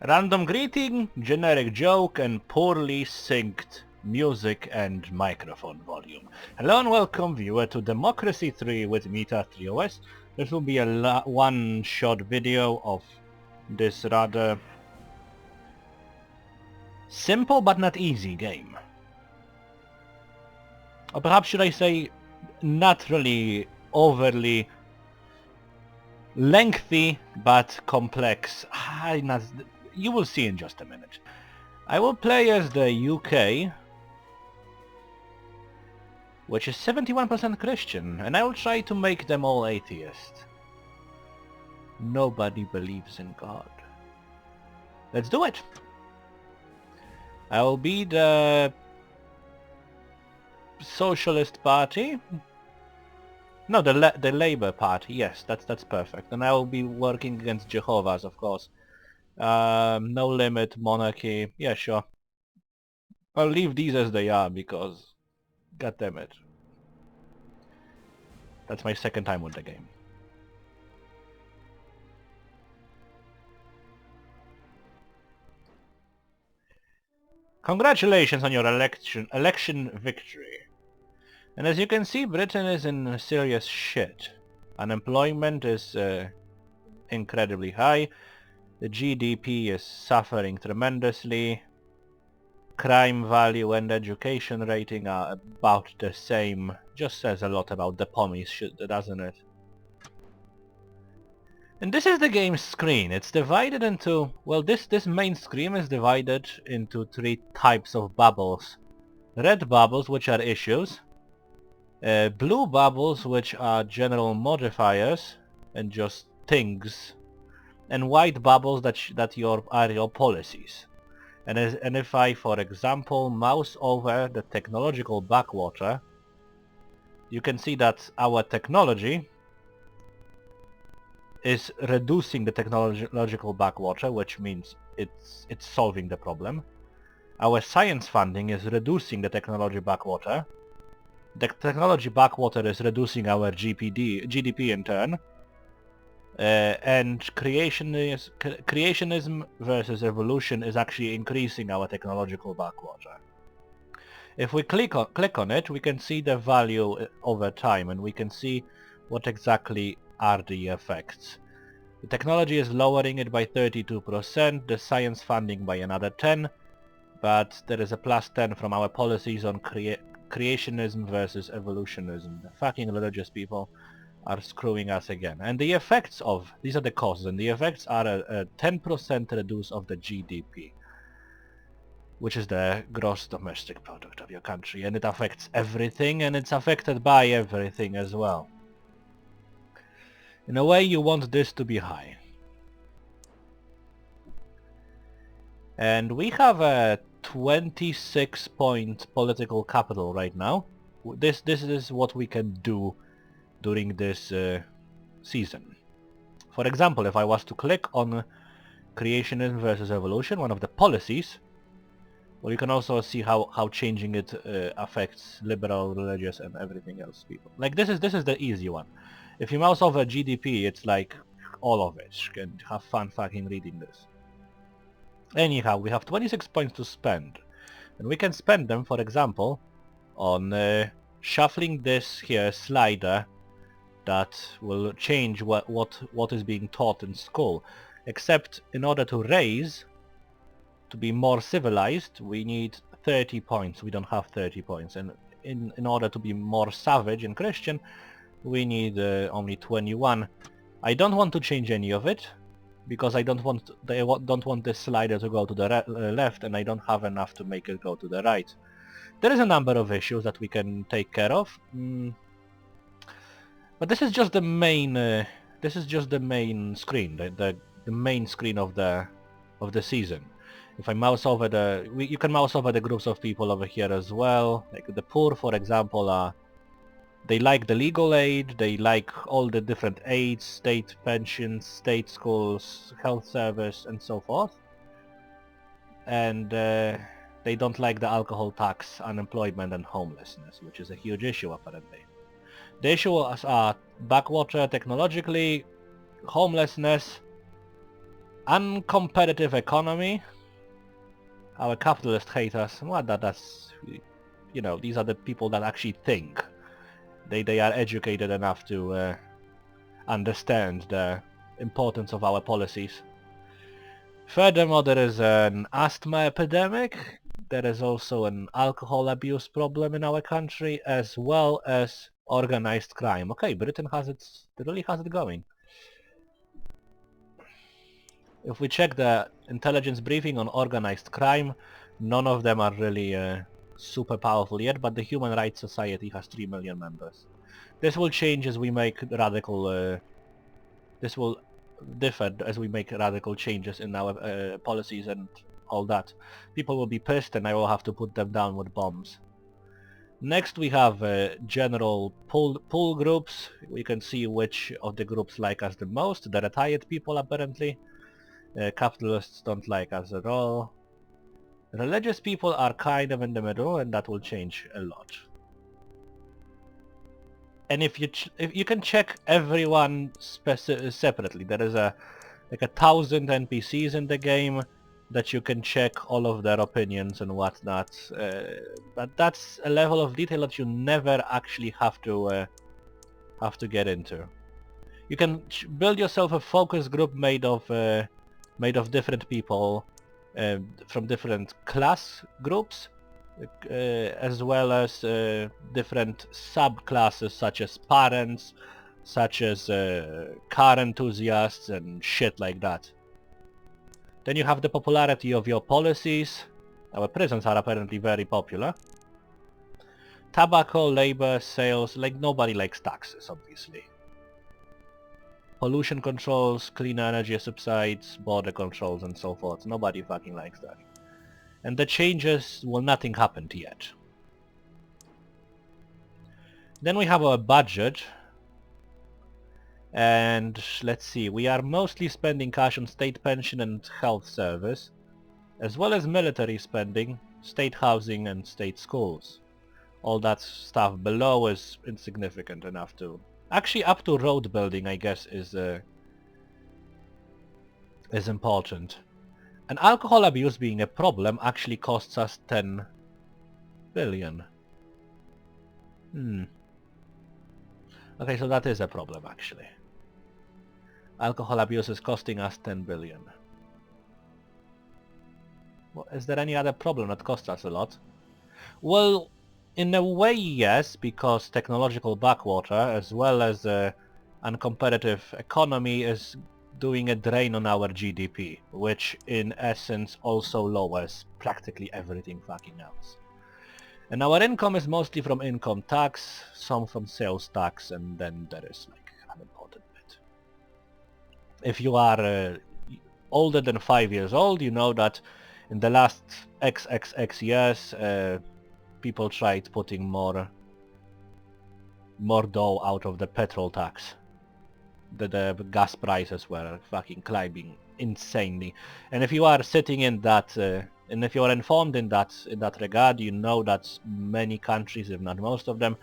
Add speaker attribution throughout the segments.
Speaker 1: Random greeting, generic joke, and poorly synced music and microphone volume. Hello and welcome viewer to Democracy 3 with Meta3OS. This will be a one-shot video of this rather simple but not easy game. Or perhaps should I say not really overly lengthy but complex. You will see in just a minute. I will play as the UK, which is 71% Christian, and I will try to make them all atheist. Nobody believes in God. Let's do it! I will be the Socialist Party. No, the Labour Party. Yes, that's perfect. And I will be working against Jehovah's, of course. No limit, monarchy. Yeah, sure. I'll leave these as they are because, god damn it, that's my second time with the game. Congratulations on your election victory. And as you can see, Britain is in serious shit. Unemployment is incredibly high. The GDP is suffering tremendously. Crime value and education rating are about the same. Just says a lot about the pommies shit, doesn't it? And this is the game's screen. It's divided into... well, this main screen is divided into three types of bubbles. Red bubbles, which are issues. Blue bubbles, which are general modifiers and just things. And white bubbles that are your policies. And if I, for example, mouse over the technological backwater, you can see that our technology is reducing the technological backwater, which means it's solving the problem. Our science funding is reducing the technology backwater. The technology backwater is reducing our GDP in turn. And creationism versus evolution is actually increasing our technological backwater. If we click on it, we can see the value over time, and we can see what exactly are the effects. The technology is lowering it by 32%, the science funding by another 10, but there is a plus 10 from our policies on creationism versus evolutionism. The fucking religious people are screwing us again. And the effects of... these are the causes, and the effects are a 10% reduce of the GDP, which is the gross domestic product of your country, and it affects everything, and it's affected by everything as well. In a way, you want this to be high. And we have a 26-point political capital right now. This is what we can do during this season. For example, if I was to click on creationism versus evolution, one of the policies, well, you can also see how changing it affects liberal, religious, and everything else people. Like this is the easy one. If you mouse over GDP, it's like all of it. You can have fun fucking reading this. Anyhow, we have 26 points to spend, and we can spend them, for example, on shuffling this here slider that will change what is being taught in school. Except in order to raise, to be more civilized, we need 30 points. We don't have 30 points, and in order to be more savage and Christian, we need only 21. I don't want to change any of it, because I don't want this slider to go to the left, and I don't have enough to make it go to the right. There is a number of issues that we can take care of, but this is just the main. This is just the main screen, the main screen of the season. If I mouse over you can mouse over the groups of people over here as well. Like the poor, for example, they like the legal aid, they like all the different aids, state pensions, state schools, health service, and so forth. And they don't like the alcohol tax, unemployment, and homelessness, which is a huge issue apparently. The issues are backwater technologically, homelessness, Uncompetitive economy. Our capitalists hate us. Well, that's... You know, these are the people that actually think. They are educated enough to understand the importance of our policies. Furthermore, there is an asthma epidemic. There is also an alcohol abuse problem in our country, as well as organized crime. Okay, Britain really has it going. If we check the intelligence briefing on organized crime, none of them are really super powerful yet, but the Human Rights Society has 3 million members. This will change as we make radical... this will differ as we make radical changes in our policies and all that. People will be pissed and I will have to put them down with bombs. Next we have general pull groups. We can see which of the groups like us the most. The retired people apparently. Capitalists don't like us at all. Religious people are kind of in the middle, and that will change a lot. And if you can check everyone separately, there is like 1,000 NPCs in the game that you can check all of their opinions and whatnot. But that's a level of detail that you never actually have to get into. You can build yourself a focus group made of different people from different class groups, as well as different subclasses such as parents, such as car enthusiasts and shit like that. Then you have the popularity of your policies. Our prisons are apparently very popular. Tobacco, labor, sales, like nobody likes taxes, obviously. Pollution controls, clean energy subsides, border controls and so forth. Nobody fucking likes that. And the changes, well, nothing happened yet. Then we have our budget. And let's see, we are mostly spending cash on state pension and health service, as well as military spending, state housing and state schools. All that stuff below is insignificant enough to... Actually, up to road building, I guess, is important. And alcohol abuse being a problem actually costs us 10 billion. Okay, so that is a problem, actually. Alcohol abuse is costing us 10 billion. Well, is there any other problem that costs us a lot? Well, in a way, yes, because technological backwater, as well as uncompetitive economy, is doing a drain on our GDP, which in essence also lowers practically everything fucking else. And our income is mostly from income tax, some from sales tax, and then there is like an important bit. If you are older than 5 years old, you know that in the last XXX years, people tried putting more dough out of the petrol tax. The gas prices were fucking climbing insanely. And if you are sitting in that, and if you are informed in that regard, you know that many countries, if not most of them,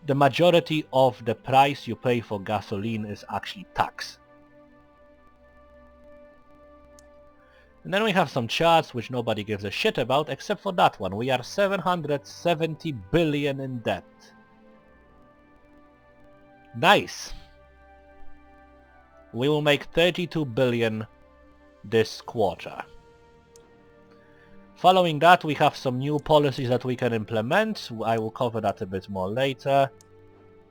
Speaker 1: the majority of the price you pay for gasoline is actually tax. And then we have some charts which nobody gives a shit about, except for that one. We are 770 billion in debt. Nice! We will make 32 billion this quarter. Following that, we have some new policies that we can implement. I will cover that a bit more later.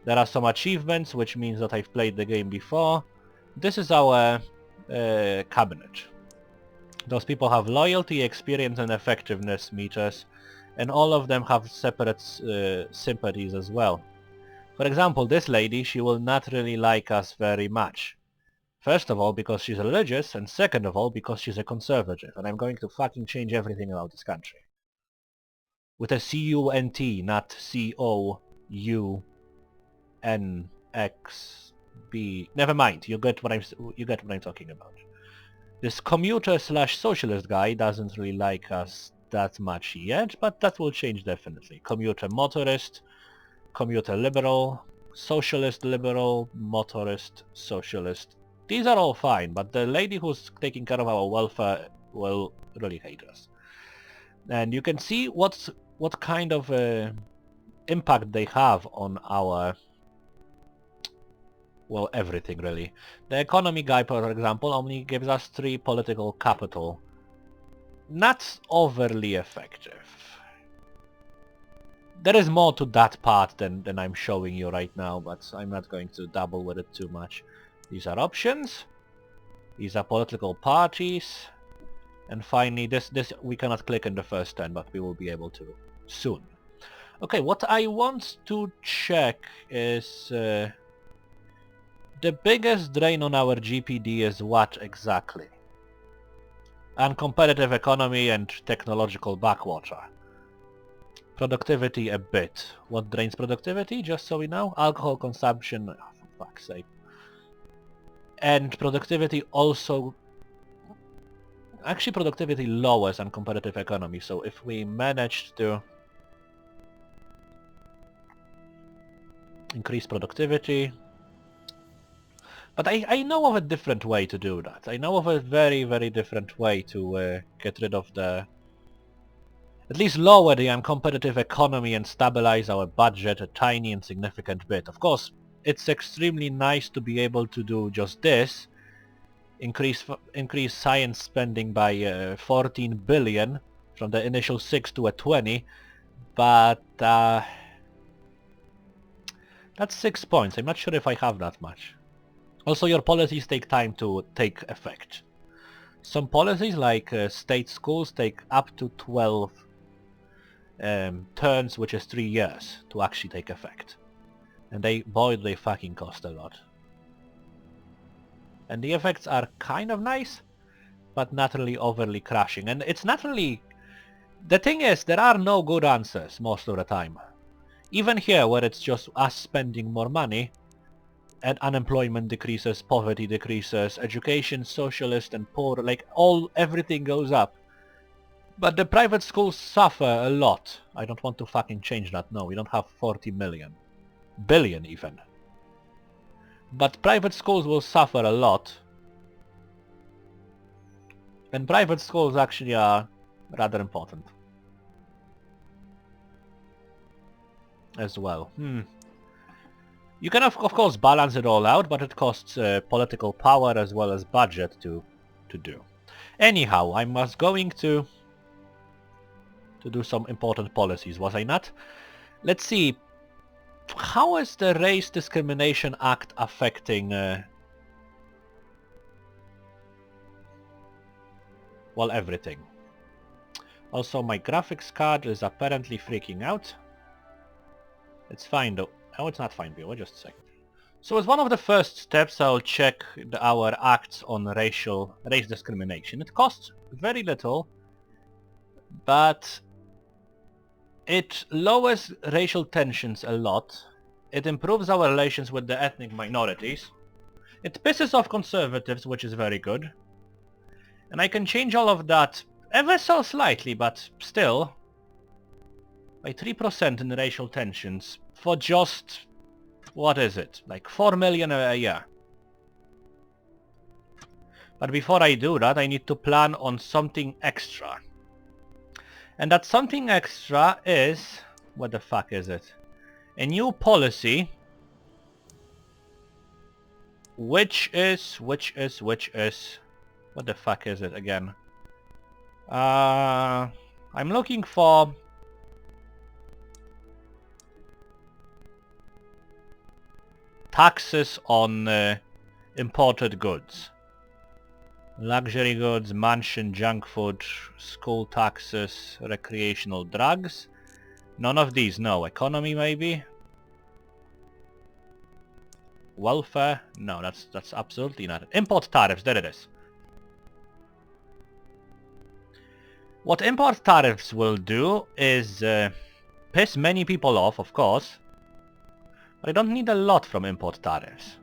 Speaker 1: There are some achievements, which means that I've played the game before. This is our cabinet. Those people have loyalty, experience and effectiveness meters, and all of them have separate sympathies as well. For example, this lady, she will not really like us very much. First of all, because she's religious, and second of all, because she's a conservative, and I'm going to fucking change everything about this country. With a C-U-N-T, not C-O-U-N-X-B. Never mind, you get what I'm talking about. This commuter/socialist guy doesn't really like us that much yet, but that will change definitely. Commuter motorist, commuter liberal, socialist liberal, motorist socialist These are all fine, but the lady who's taking care of our welfare will really hate us. And you can see what kind of impact they have on our, well, everything really. The economy guy, for example, only gives us 3 political capital. Not overly effective. There is more to that part than I'm showing you right now, but I'm not going to dabble with it too much. These are options. These are political parties. And finally, this we cannot click in the first turn, but we will be able to soon. Okay, what I want to check is the biggest drain on our GPD is what exactly? Uncompetitive economy and technological backwater. Productivity a bit. What drains productivity, just so we know? Alcohol consumption, oh, for fuck's sake. And productivity also... Actually, productivity lowers uncompetitive economy, so if we managed to increase productivity... But I know of a different way to do that. I know of a very, very different way to get rid of the... At least lower the uncompetitive economy and stabilize our budget a tiny insignificant bit. Of course, it's extremely nice to be able to do just this. Increase science spending by 14 billion from the initial 6 to a 20. But that's 6 points. I'm not sure if I have that much. Also, your policies take time to take effect. Some policies, like state schools, take up to 12 turns, which is 3 years, to actually take effect. And they fucking cost a lot. And the effects are kind of nice, but not really overly crashing. And it's not really... The thing is, there are no good answers most of the time. Even here, where it's just us spending more money, and unemployment decreases, poverty decreases, education, socialist and poor, like everything goes up. But the private schools suffer a lot. I don't want to fucking change that, no, we don't have 40 million. Billion even. But private schools will suffer a lot. And private schools actually are rather important. As well. You can of course balance it all out, but it costs political power as well as budget to do. Anyhow, I was going to do some important policies, was I not? Let's see. How is the Race Discrimination Act affecting... well, everything. Also, my graphics card is apparently freaking out. It's fine though. Oh, it's not fine, wait just a second. So as one of the first steps, I'll check our acts on race discrimination. It costs very little, but it lowers racial tensions a lot. It improves our relations with the ethnic minorities. It pisses off conservatives, which is very good. And I can change all of that ever so slightly, but still, by 3% in racial tensions for just, what is it, like 4 million a year. But before I do that, I need to plan on something extra. And that something extra is... what the fuck is it? A new policy, which is... what the fuck is it again? I'm looking for... taxes on imported goods. Luxury goods, mansion, junk food, school taxes, recreational drugs. None of these, no. Economy maybe? Welfare? No, that's absolutely not it. Import tariffs, there it is. What import tariffs will do is piss many people off, of course. But I don't need a lot from import tariffs.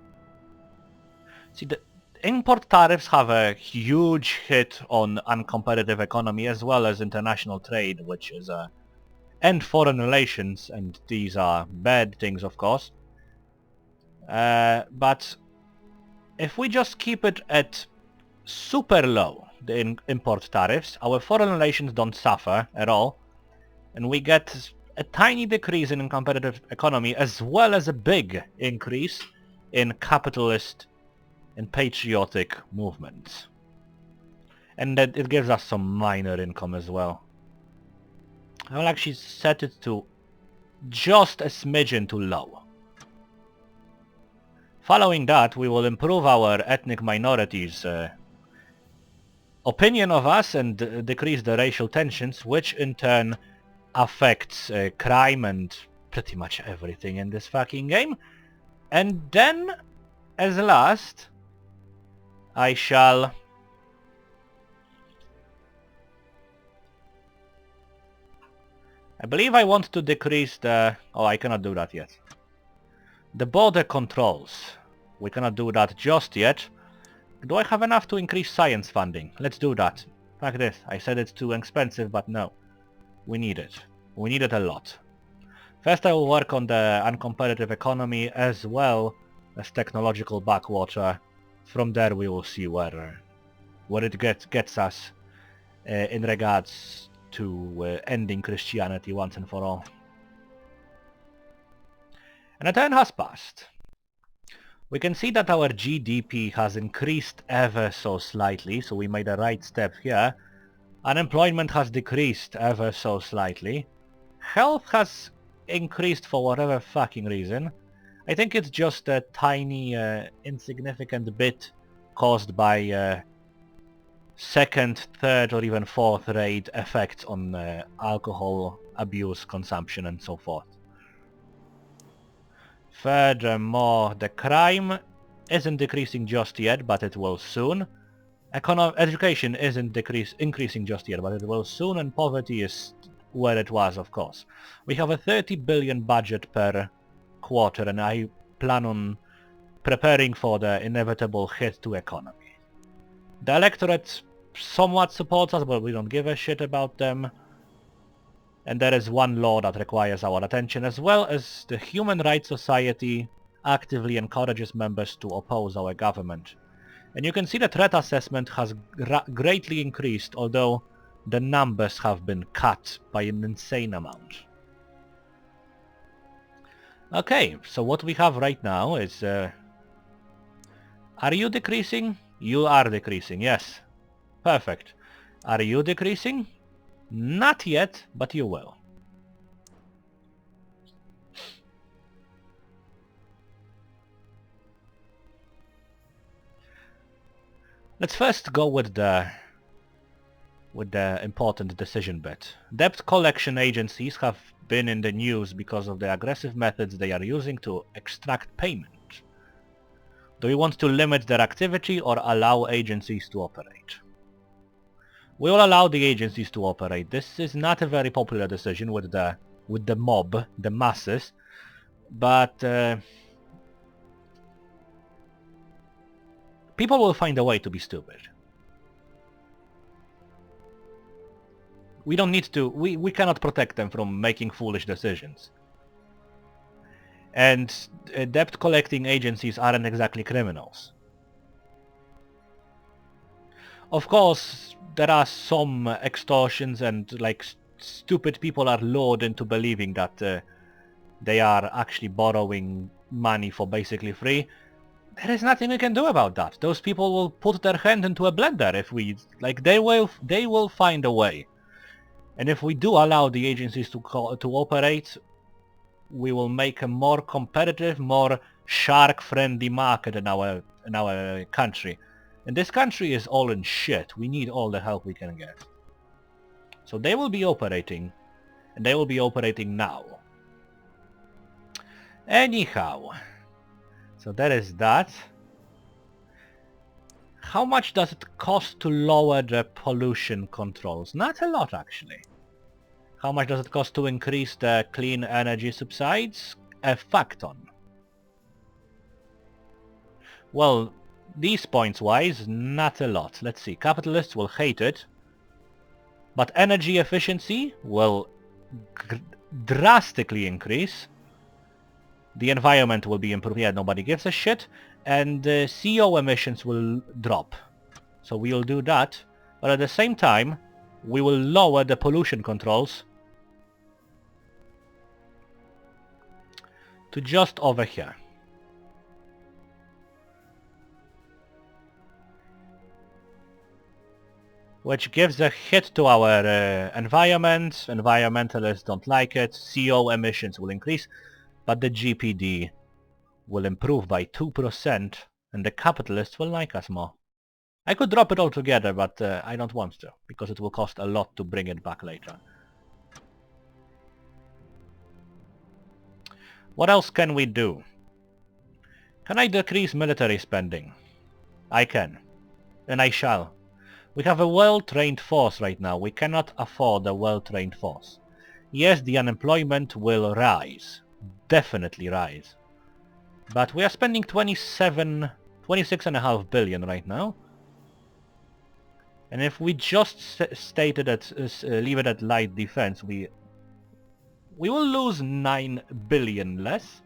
Speaker 1: See, the import tariffs have a huge hit on uncompetitive economy as well as international trade, which is and foreign relations, and these are bad things, of course. But if we just keep it at super low, the import tariffs, our foreign relations don't suffer at all, and we get a tiny decrease in competitive economy as well as a big increase in capitalist and patriotic movements. And that it gives us some minor income as well. I'll actually set it to just a smidgen too low. Following that, we will improve our ethnic minorities' opinion of us and decrease the racial tensions, which in turn affects crime and pretty much everything in this fucking game. And then, as last, I shall... I believe I want to decrease the... Oh, I cannot do that yet. The border controls. We cannot do that just yet. Do I have enough to increase science funding? Let's do that. Fuck this. I said it's too expensive, but no. We need it. We need it a lot. First I will work on the uncompetitive economy as well as technological backwater. From there we will see where it gets us in regards to ending Christianity once and for all. And a turn has passed. We can see that our GDP has increased ever so slightly, so we made a right step here. Unemployment has decreased ever so slightly. Health has increased for whatever fucking reason. I think it's just a tiny, insignificant bit caused by second, third or even fourth rate effects on alcohol abuse, consumption and so forth. Furthermore, the crime isn't decreasing just yet, but it will soon. Education isn't increasing just yet, but it will soon, and poverty is where it was, of course. We have a 30 billion budget per quarter, and I plan on preparing for the inevitable hit to economy. The electorate somewhat supports us, but we don't give a shit about them. And there is one law that requires our attention, as well as the Human Rights Society actively encourages members to oppose our government. And you can see the threat assessment has greatly increased, although the numbers have been cut by an insane amount. Okay, so what we have right now is... are you decreasing? You are decreasing, yes. Perfect. Are you decreasing? Not yet, but you will. Let's first go with the important decision bit. Debt collection agencies have been in the news because of the aggressive methods they are using to extract payment. Do we want to limit their activity or allow agencies to operate? We will allow the agencies to operate. This is not a very popular decision with the mob, the masses, but people will find a way to be stupid. We don't need to... We cannot protect them from making foolish decisions. And debt collecting agencies aren't exactly criminals. Of course, there are some extortions and like stupid people are lured into believing that they are actually borrowing money for basically free. There is nothing we can do about that. Those people will put their hand into a blender if we... like they will find a way. And if we do allow the agencies to operate, we will make a more competitive, more shark-friendly market in our country. And this country is all in shit. We need all the help we can get. So they will be operating, and they will be operating now. Anyhow, so that is that. How much does it cost to lower the pollution controls? Not a lot, actually. How much does it cost to increase the clean energy subsides? A fuck ton. Well, these points-wise, not a lot. Let's see. Capitalists will hate it. But energy efficiency will drastically increase. The environment will be improved. Yeah, nobody gives a shit. And CO emissions will drop. So we'll do that. But at the same time, we will lower the pollution controls to just over here. Which gives a hit to our environment. Environmentalists don't like it. CO emissions will increase, but the GPD will improve by 2%, and the capitalists will like us more. I could drop it altogether, but I don't want to, because it will cost a lot to bring it back later. What else can we do? Can I decrease military spending? I can, and I shall. We have a well-trained force right now. We cannot afford a well-trained force. Yes, the unemployment will rise. Definitely rise. But we are spending 26.5 billion right now. And if we just leave it at light defense, we will lose 9 billion less.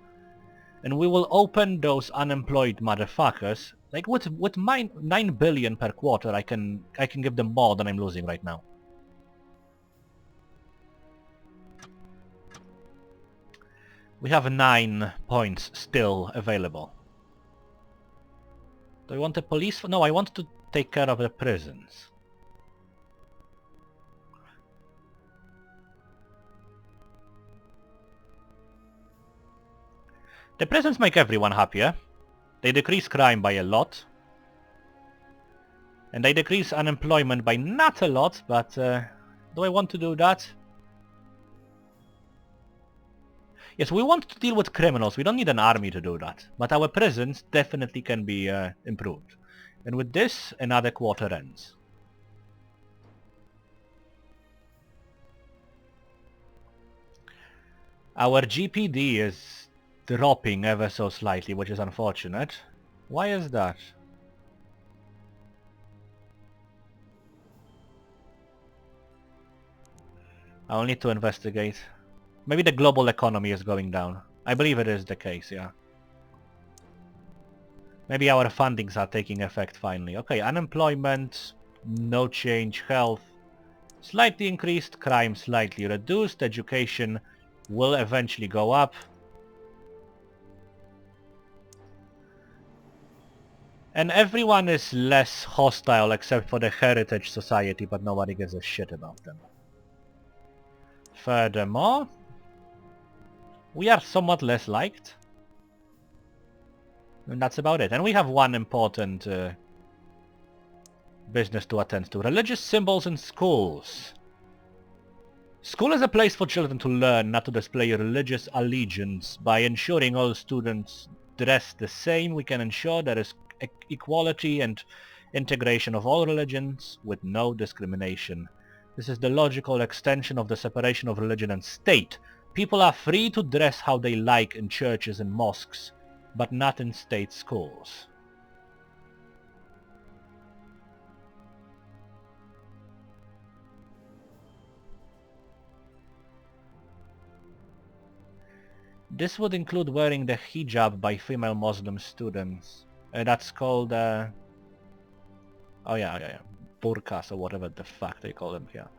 Speaker 1: And we will open those unemployed motherfuckers. Like with 9 billion per quarter, I can give them more than I'm losing right now. We have 9 points still available. Do I want the police? No, I want to take care of the prisons. The prisons make everyone happier. They decrease crime by a lot. And they decrease unemployment by not a lot, but do I want to do that? Yes, we want to deal with criminals. We don't need an army to do that. But our prisons definitely can be improved. And with this, another quarter ends. Our GPD is dropping ever so slightly, which is unfortunate. Why is that? I'll need to investigate. Maybe the global economy is going down. I believe it is the case, yeah. Maybe our fundings are taking effect finally. Okay, unemployment, no change. Health, slightly increased. Crime, slightly reduced. Education will eventually go up. And everyone is less hostile except for the Heritage Society, but nobody gives a shit about them. Furthermore, we are somewhat less liked. And that's about it. And we have one important business to attend to. Religious symbols in schools. School is a place for children to learn, not to display religious allegiance. By ensuring all students dress the same, we can ensure there is equality and integration of all religions with no discrimination. This is the logical extension of the separation of religion and state. People are free to dress how they like in churches and mosques, but not in state schools. This would include wearing the hijab by female Muslim students. That's called, oh yeah, burqas or whatever the fuck they call them here.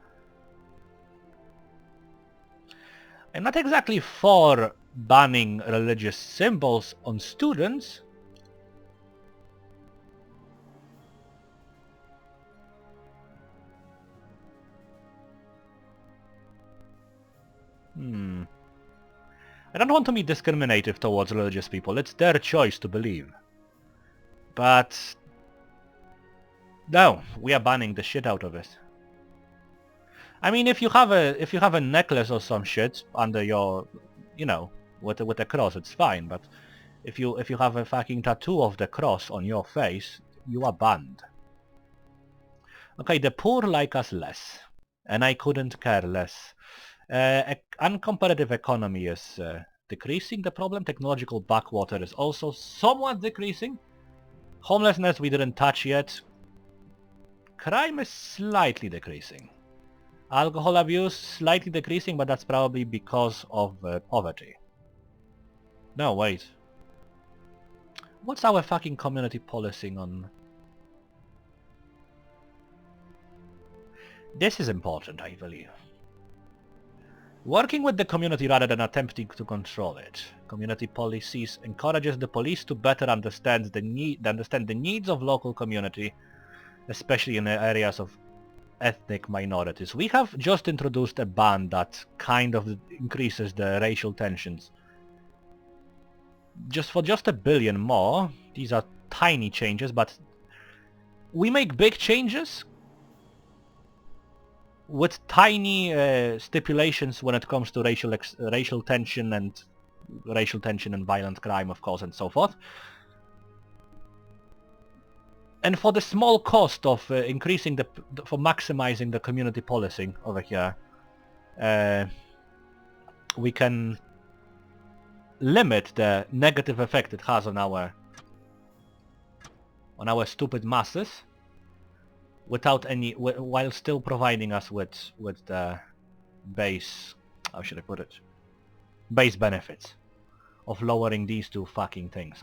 Speaker 1: I'm not exactly for banning religious symbols on students. I don't want to be discriminative towards religious people. It's their choice to believe. But no, we are banning the shit out of it. I mean, if you have a necklace or some shit under your, you know, with a cross, it's fine. But if you have a fucking tattoo of the cross on your face, you are banned. Okay, the poor like us less, and I couldn't care less. Uncompetitive economy is decreasing the problem. Technological backwater is also somewhat decreasing. Homelessness we didn't touch yet. Crime is slightly decreasing. Alcohol abuse slightly decreasing, but that's probably because of poverty. No, wait. What's our fucking community policing on? This is important, I believe. Working with the community rather than attempting to control it. Community policies encourages the police to better understand the needs of local community, especially in the areas of ethnic minorities. We have just introduced a ban that kind of increases the racial tensions. Just for just $1 billion more, these are tiny changes, but we make big changes with tiny stipulations when it comes to racial tension and violent crime, of course, and so forth. And for the small cost of for maximizing the community policing over here, we can limit the negative effect it has on our stupid masses, without any, while still providing us with the base, how should I put it, base benefits of lowering these two fucking things.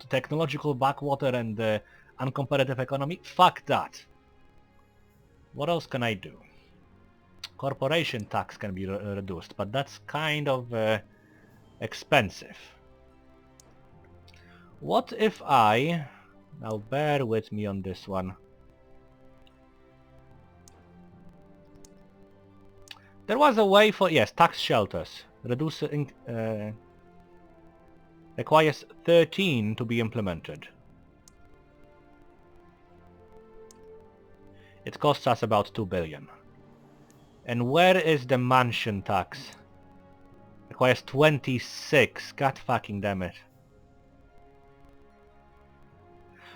Speaker 1: Technological backwater and uncompetitive economy, fuck that. What else can I do? Corporation tax can be reduced, but that's kind of expensive. What if I, now bear with me on this one. There was a way for, yes, tax shelters. Requires 13 to be implemented. It costs us about 2 billion. And where is the mansion tax? Requires 26. God fucking damn it.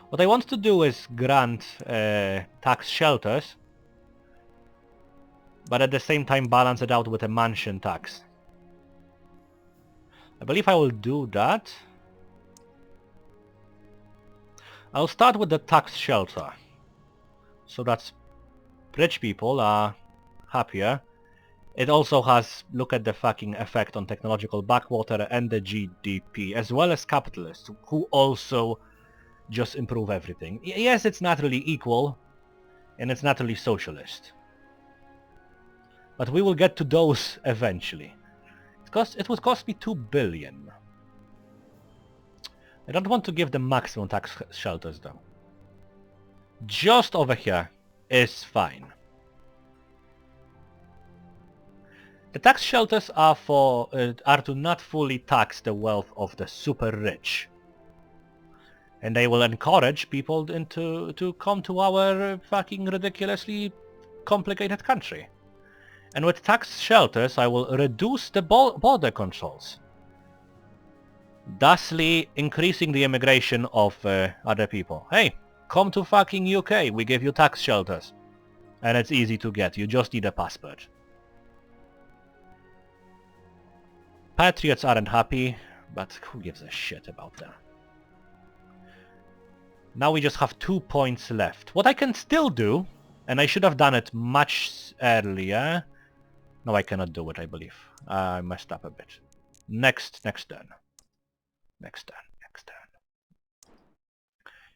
Speaker 1: What I want to do is grant tax shelters, but at the same time balance it out with a mansion tax. I believe I will do that. I'll start with the tax shelter, so that rich people are happier. It also has, look at the fucking effect on technological backwater and the GDP, as well as capitalists, who also just improve everything. Yes, it's not really equal, and it's not really socialist. But we will get to those eventually. It would cost me 2 billion. I don't want to give them maximum tax shelters though. Just over here is fine. The tax shelters are to not fully tax the wealth of the super rich. And they will encourage people to come to our fucking ridiculously complicated country. And with tax shelters I will reduce the border controls, thusly increasing the immigration of other people. Hey, come to fucking UK, we give you tax shelters. And it's easy to get, you just need a passport. Patriots aren't happy, but who gives a shit about that? Now we just have 2 points left. What I can still do, and I should have done it much earlier. No, I cannot do it, I believe. I messed up a bit. Next turn. Next turn.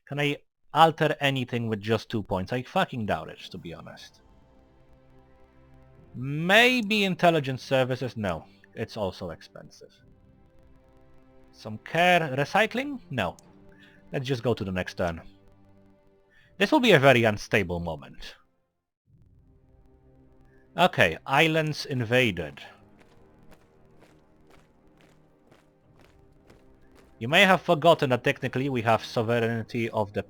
Speaker 1: Can I alter anything with just 2 points? I fucking doubt it, to be honest. Maybe intelligence services? No. It's also expensive. Some care recycling? No. Let's just go to the next turn. This will be a very unstable moment. Okay, islands invaded. You may have forgotten that technically we have sovereignty of the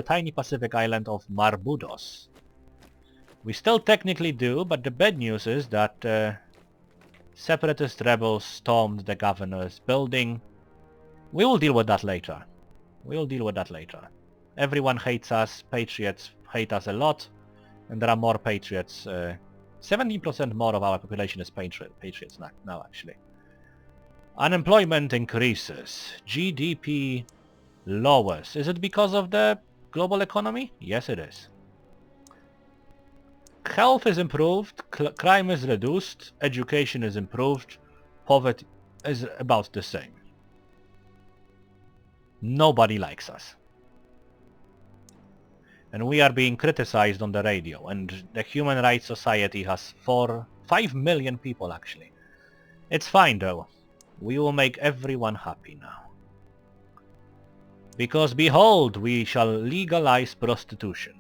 Speaker 1: tiny Pacific island of Barbudos. We still technically do, but the bad news is that separatist rebels stormed the governor's building. We will deal with that later. Everyone hates us, patriots hate us a lot, and there are more patriots. 70% more of our population is patriots now actually. Unemployment increases. GDP lowers. Is it because of the global economy? Yes, it is. Health is improved, crime is reduced, education is improved, poverty is about the same. Nobody likes us. And we are being criticized on the radio, and the Human Rights Society has 5 million people actually. It's fine though. We will make everyone happy now. Because behold, we shall legalize prostitution.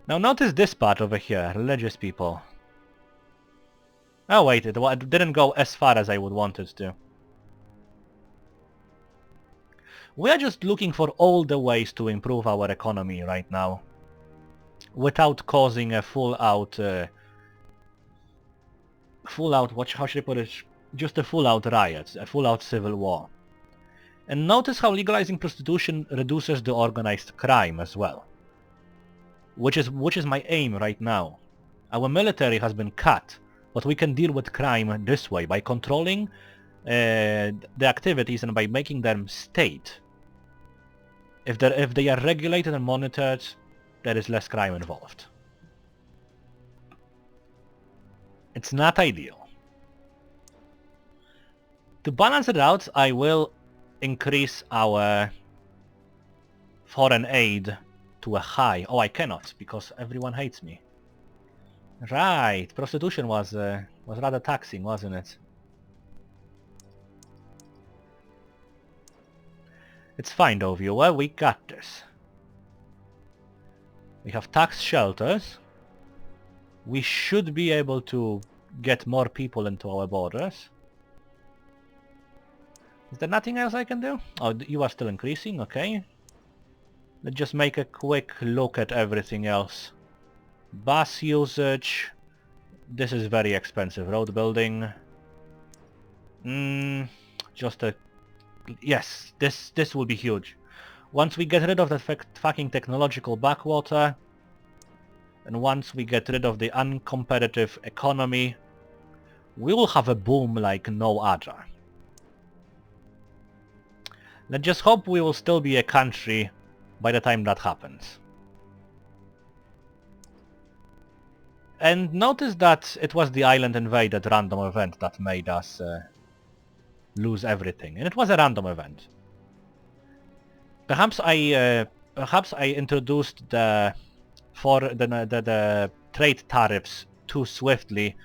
Speaker 1: Now notice this part over here, religious people. Oh wait, it didn't go as far as I would want it to. We are just looking for all the ways to improve our economy right now, without causing a full-out, how should I put it? Just a full-out riot, a full-out civil war. And notice how legalizing prostitution reduces the organized crime as well. Which is my aim right now. Our military has been cut, but we can deal with crime this way, by controlling the activities and by making them state. If they are regulated and monitored, there is less crime involved. It's not ideal. To balance it out, I will increase our foreign aid to a high. Oh, I cannot, because everyone hates me. Right, prostitution was rather taxing, wasn't it? It's fine though, viewer, we got this. We have tax shelters. We should be able to get more people into our borders. Is there nothing else I can do? Oh, you are still increasing, okay. Let's just make a quick look at everything else. Bus usage. This is very expensive. Road building. Just a... Yes, this will be huge. Once we get rid of the fucking technological backwater, and once we get rid of the uncompetitive economy, we will have a boom like no other. Let's just hope we will still be a country by the time that happens. And notice that it was the island invaded random event that made us lose everything, and it was a random event. Perhaps I introduced the trade tariffs too swiftly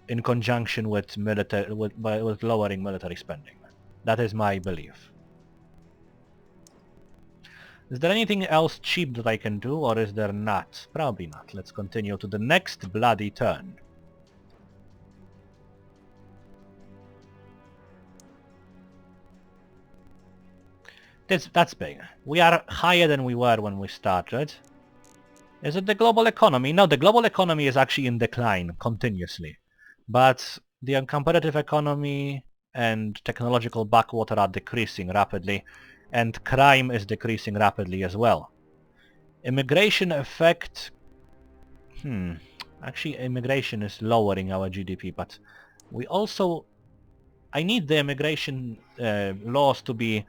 Speaker 1: in conjunction with lowering military spending. That is my belief. Is there anything else cheap that I can do, or is there not? Probably not. Let's continue to the next bloody turn. That's big. We are higher than we were when we started. Is it the global economy? No, the global economy is actually in decline continuously. But the uncompetitive economy and technological backwater are decreasing rapidly, and crime is decreasing rapidly as well. Immigration effect... Actually, immigration is lowering our GDP, but we also... I need the immigration laws to be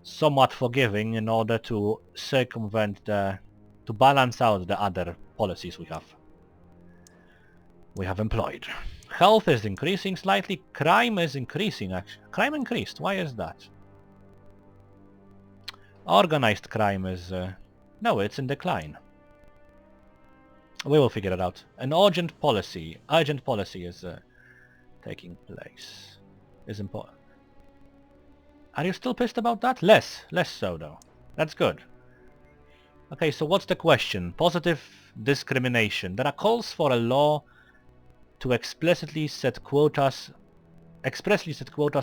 Speaker 1: somewhat forgiving in order to circumvent to balance out the other policies we have employed. Health is increasing slightly. Crime is increasing, actually. Crime increased. Why is that? Organized crime is... no, it's in decline. We will figure it out. An urgent policy is taking place. Is important. Are you still pissed about that? Less so though. That's good. Okay, so what's the question? Positive discrimination. There are calls for a law to expressly set quotas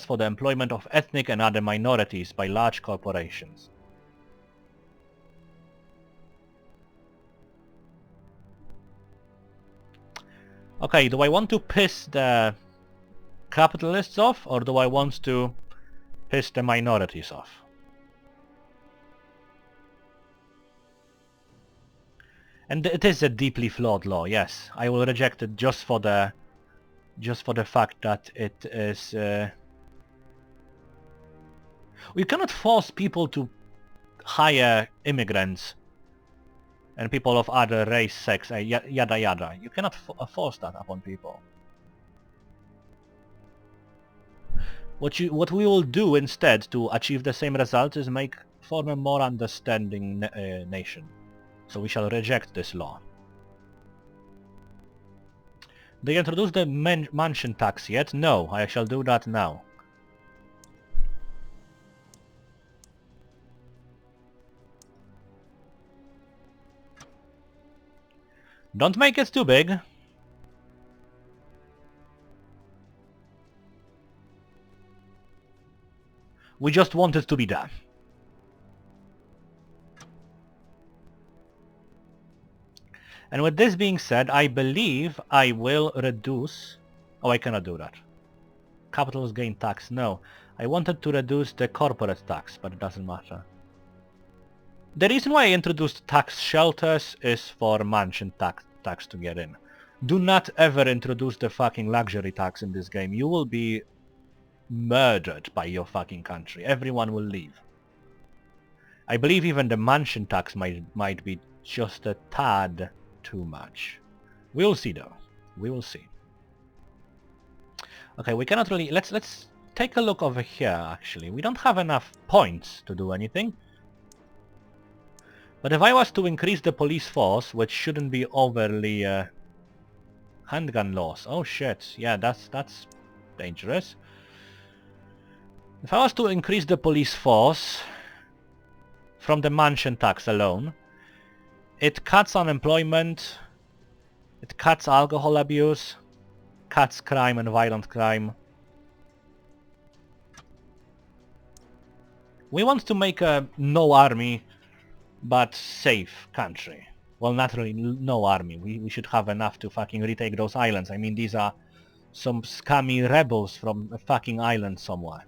Speaker 1: for the employment of ethnic and other minorities by large corporations. Okay, do I want to piss the capitalists off, or do I want to piss the minorities off? And it is a deeply flawed law, yes. I will reject it just for the fact that it is... We cannot force people to hire immigrants and people of other race, sex, yada yada. You cannot force that upon people. What we will do instead to achieve the same result is form a more understanding nation. So we shall reject this law. They introduced the mansion tax yet? No, I shall do that now. Don't make it too big. We just want it to be done. And with this being said, I believe I will reduce... Oh, I cannot do that. Capital gain tax, no. I wanted to reduce the corporate tax, but it doesn't matter. The reason why I introduced tax shelters is for mansion tax to get in. Do not ever introduce the fucking luxury tax in this game. You will be murdered by your fucking country. Everyone will leave. I believe even the mansion tax might be just a tad too much. We'll see though. We will see. Okay, we cannot really... Let's take a look over here actually. We don't have enough points to do anything. But if I was to increase the police force, which shouldn't be overly... handgun laws. Oh shit. Yeah, that's dangerous. If I was to increase the police force from the mansion tax alone, it cuts unemployment, it cuts alcohol abuse, cuts crime and violent crime. We want to make a no army but safe country. Well, naturally no army. We should have enough to fucking retake those islands. I mean, these are some scummy rebels from a fucking island somewhere.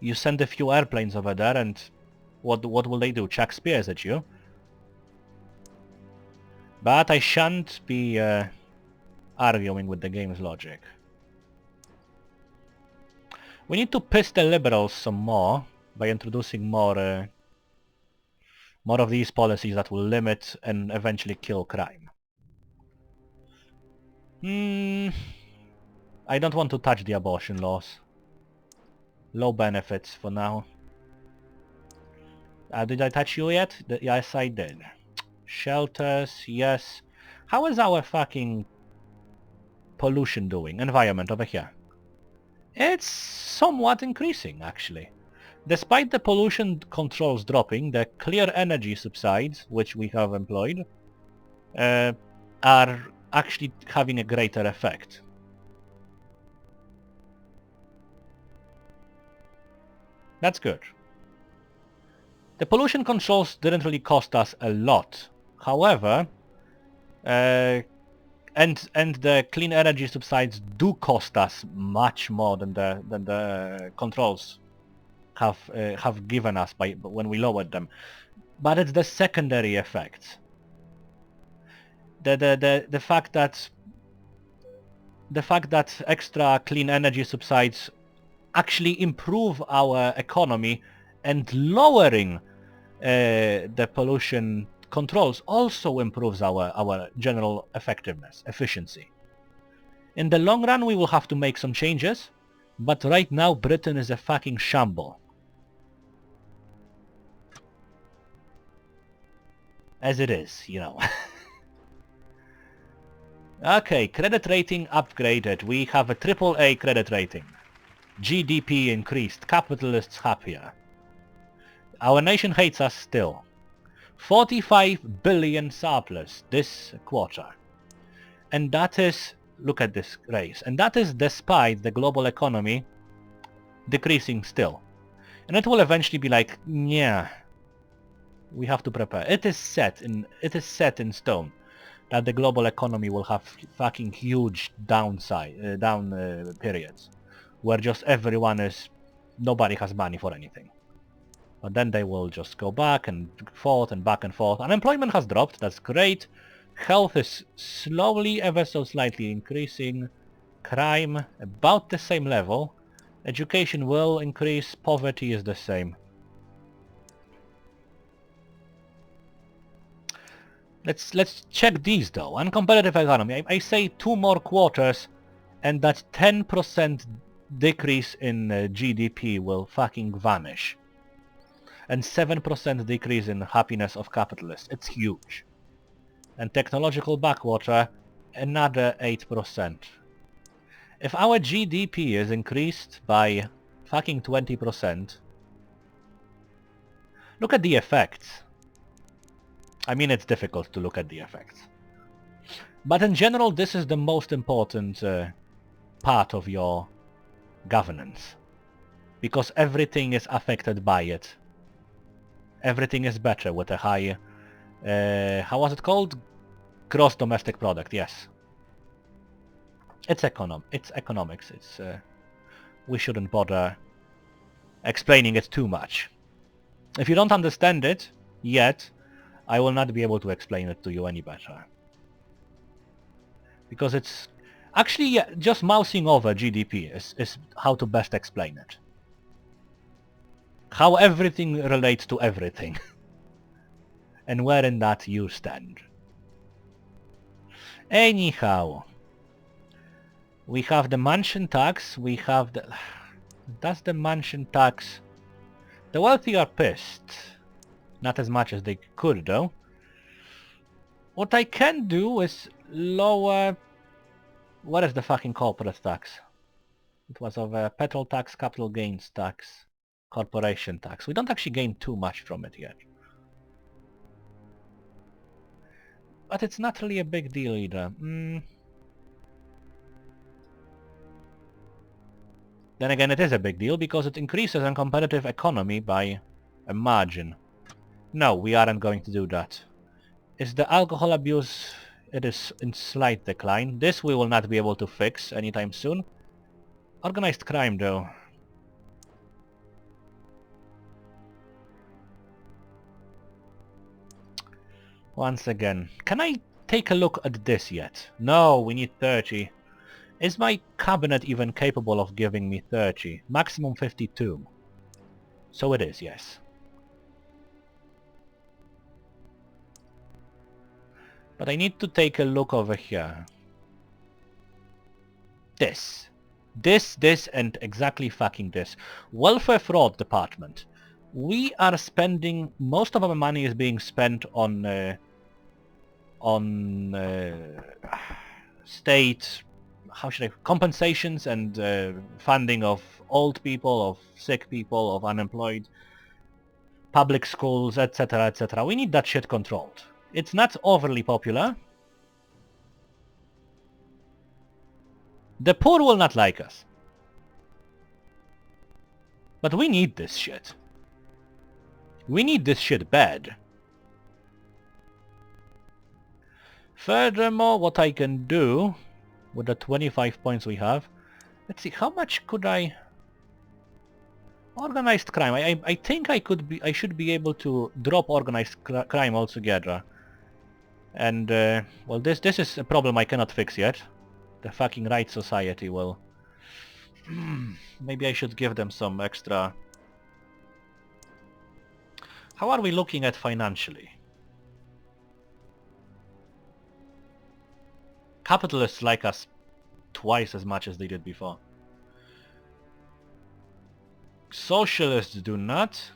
Speaker 1: You send a few airplanes over there and what will they do? Chuck spears at you? But I shan't be arguing with the game's logic. We need to piss the liberals some more by introducing more of these policies that will limit and eventually kill crime. I don't want to touch the abortion laws. Low benefits for now. Did I touch you yet? Yes, I did. Shelters, yes. How is our fucking pollution doing? Environment over here. It's somewhat increasing, actually. Despite the pollution controls dropping, the clear energy subsides, which we have employed, are actually having a greater effect. That's good. The pollution controls didn't really cost us a lot. However, and the clean energy subsides do cost us much more than the controls have given us when we lowered them. But it's the secondary effects. The fact that extra clean energy subsides actually improve our economy and lowering the pollution controls also improves our general effectiveness, efficiency. In the long run we will have to make some changes, but right now Britain is a fucking shamble. As it is, you know. Okay, credit rating upgraded. We have a AAA credit rating. GDP increased. Capitalists happier. Our nation hates us still. 45 billion surplus this quarter. And that is... Look at this race. And that is despite the global economy decreasing still. And it will eventually be like, yeah, we have to prepare. It is set in stone that the global economy will have fucking huge down periods where just nobody has money for anything. But then they will just go back and forth and back and forth. Unemployment has dropped, that's great. Health is slowly, ever so slightly increasing. Crime about the same level. Education will increase, poverty is the same. Let's check these though. Uncompetitive economy. I say 2 more quarters and that 10% decrease in GDP will fucking vanish. And 7% decrease in happiness of capitalists. It's huge. And technological backwater, another 8%. If our GDP is increased by fucking 20%, look at the effects. I mean, it's difficult to look at the effects. But in general, this is the most important part of your governance. Because everything is affected by it. Everything is better with a high... how was it called? Gross domestic product, yes. It's economics. It's we shouldn't bother explaining it too much. If you don't understand it yet, I will not be able to explain it to you any better. Because it's... Actually, yeah, just mousing over GDP is how to best explain it. How everything relates to everything. And where in that you stand. Anyhow. We have the mansion tax, we have the... Does the mansion tax... The wealthy are pissed. Not as much as they could, though. What I can do is lower... What is the fucking corporate tax? It was of petrol tax, capital gains tax, corporation tax. We don't actually gain too much from it yet. But it's not really a big deal either. Then again, it is a big deal because it increases a competitive economy by a margin. No, we aren't going to do that. Is the alcohol abuse... It is in slight decline. This we will not be able to fix anytime soon. Organized crime, though. Once again, can I take a look at this yet? No, we need 30. Is my cabinet even capable of giving me 30? Maximum 52. So it is, yes. But I need to take a look over here. This, and exactly fucking this. Welfare fraud department. We are spending... Most of our money is being spent on state... How should I... Compensations and funding of old people, of sick people, of unemployed, public schools, etc, etc. We need that shit controlled. It's not overly popular. The poor will not like us. But we need this shit. We need this shit bad. Furthermore, what I can do with the 25 points we have... Let's see, how much could I... Organized crime. I think I should be able to drop organized crime altogether. And, well, this is a problem I cannot fix yet. The fucking Right Society will... Maybe I should give them some extra... How are we looking at financially? Capitalists like us twice as much as they did before. Socialists do not.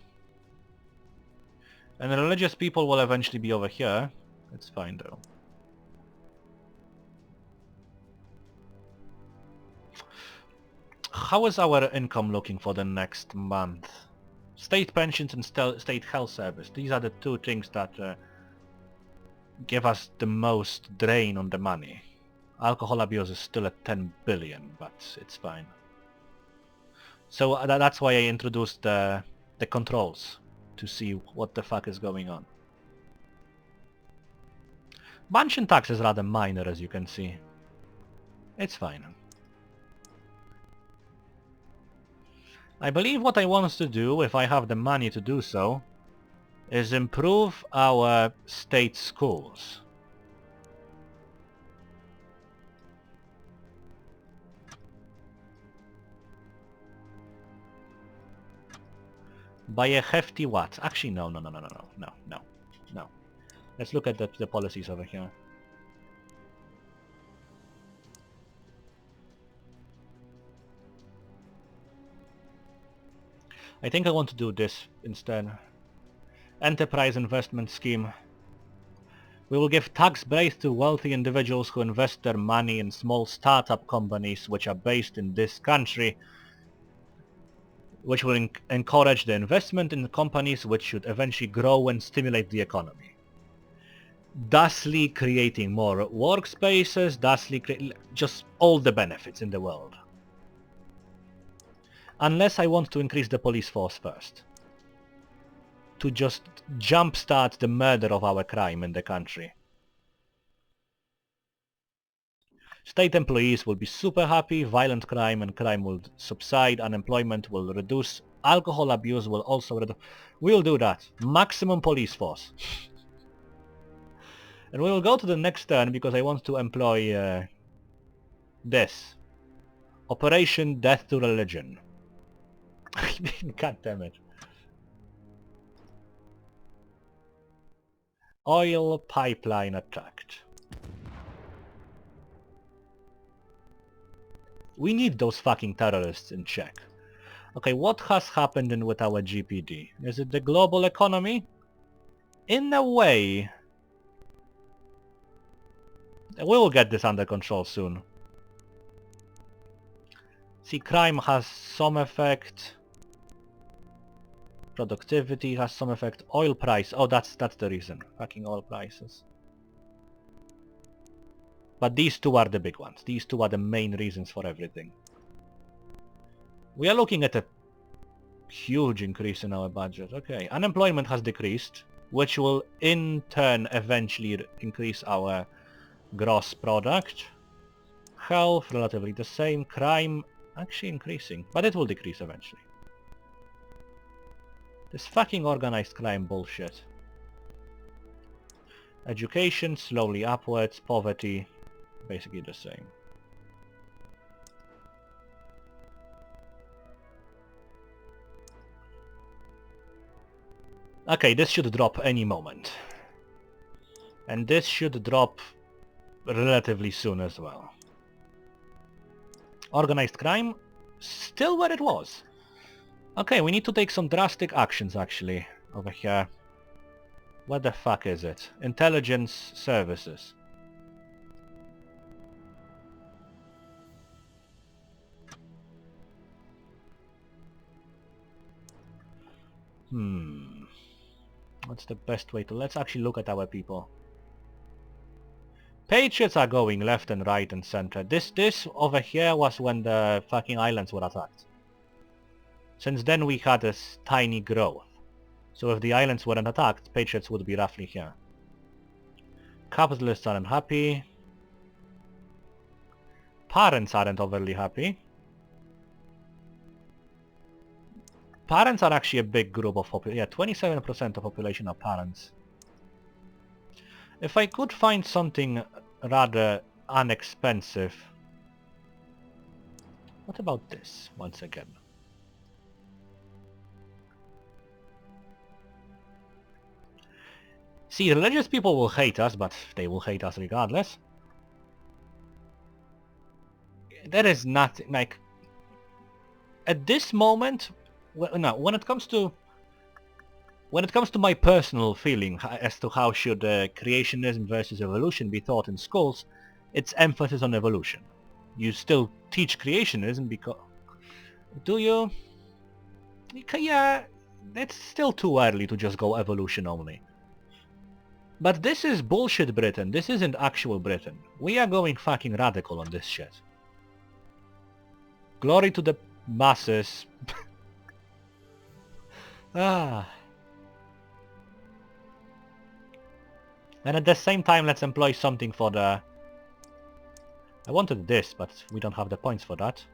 Speaker 1: And religious people will eventually be over here. It's fine though. How is our income looking for the next month? State pensions and state health service. These are the two things that give us the most drain on the money. Alcohol abuse is still at 10 billion, but it's fine. So that's why I introduced the controls, to see what the fuck is going on. Mansion tax is rather minor, as you can see. It's fine. I believe what I want to do, if I have the money to do so, is improve our state schools. By a hefty what? Actually, no. Let's look at the policies over here. I think I want to do this instead. Enterprise investment scheme. We will give tax breaks to wealthy individuals who invest their money in small startup companies which are based in this country, which will encourage the investment in companies which should eventually grow and stimulate the economy. Thusly creating more workspaces, just all the benefits in the world. Unless I want to increase the police force first. To just jumpstart the murder of our crime in the country. State employees will be super happy, violent crime and crime will subside, unemployment will reduce, alcohol abuse will also reduce. We'll do that. Maximum police force. And we will go to the next turn because I want to employ this. Operation Death to Religion. God damn it. Oil pipeline attacked. We need those fucking terrorists in check. Okay, what has happened with our GPD? Is it the global economy? In a way. We will get this under control soon. See, crime has some effect. Productivity has some effect. Oil price. Oh, that's the reason. Fucking oil prices. But these two are the big ones. These two are the main reasons for everything. We are looking at a huge increase in our budget. Okay, unemployment has decreased, which will in turn eventually increase our gross product. Health, relatively the same. Crime, actually increasing, but it will decrease eventually. This fucking organized crime bullshit. Education, slowly upwards. Poverty, basically the same. Okay, this should drop any moment. And this should drop relatively soon as well. Organized crime, still where it was. Okay, we need to take some drastic actions actually, over here. What the fuck is it? Intelligence services. What's the best way to... Let's actually look at our people. Patriots are going left and right and center. This over here was when the fucking islands were attacked. Since then we had this tiny growth. So if the islands weren't attacked, Patriots would be roughly here. Capitalists aren't happy. Parents aren't overly happy. Parents are actually a big group of population. Yeah, 27% of population are parents. If I could find something rather inexpensive... What about this, once again? See, religious people will hate us, but they will hate us regardless. There is nothing, like... At this moment... Well, no, when it comes to my personal feeling as to how should creationism versus evolution be taught in schools, it's emphasis on evolution. You still teach creationism because... Do you? Yeah, it's still too early to just go evolution only. But this is bullshit Britain, this isn't actual Britain. We are going fucking radical on this shit. Glory to the masses. And at the same time let's employ something for the... I wanted this, but we don't have the points for that.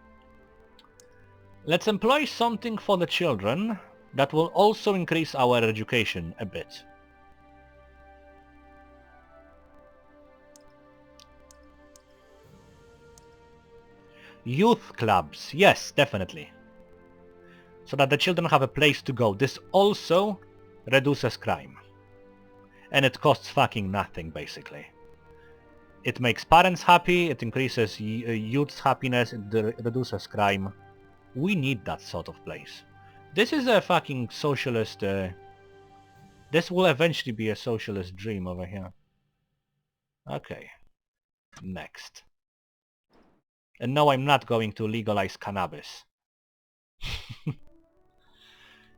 Speaker 1: Let's employ something for the children that will also increase our education a bit. Youth clubs, yes, definitely. So that the children have a place to go. This also reduces crime. And it costs fucking nothing, basically. It makes parents happy, it increases youth's happiness, it reduces crime. We need that sort of place. This is a fucking socialist... this will eventually be a socialist dream over here. Okay. Next. And no, I'm not going to legalize cannabis.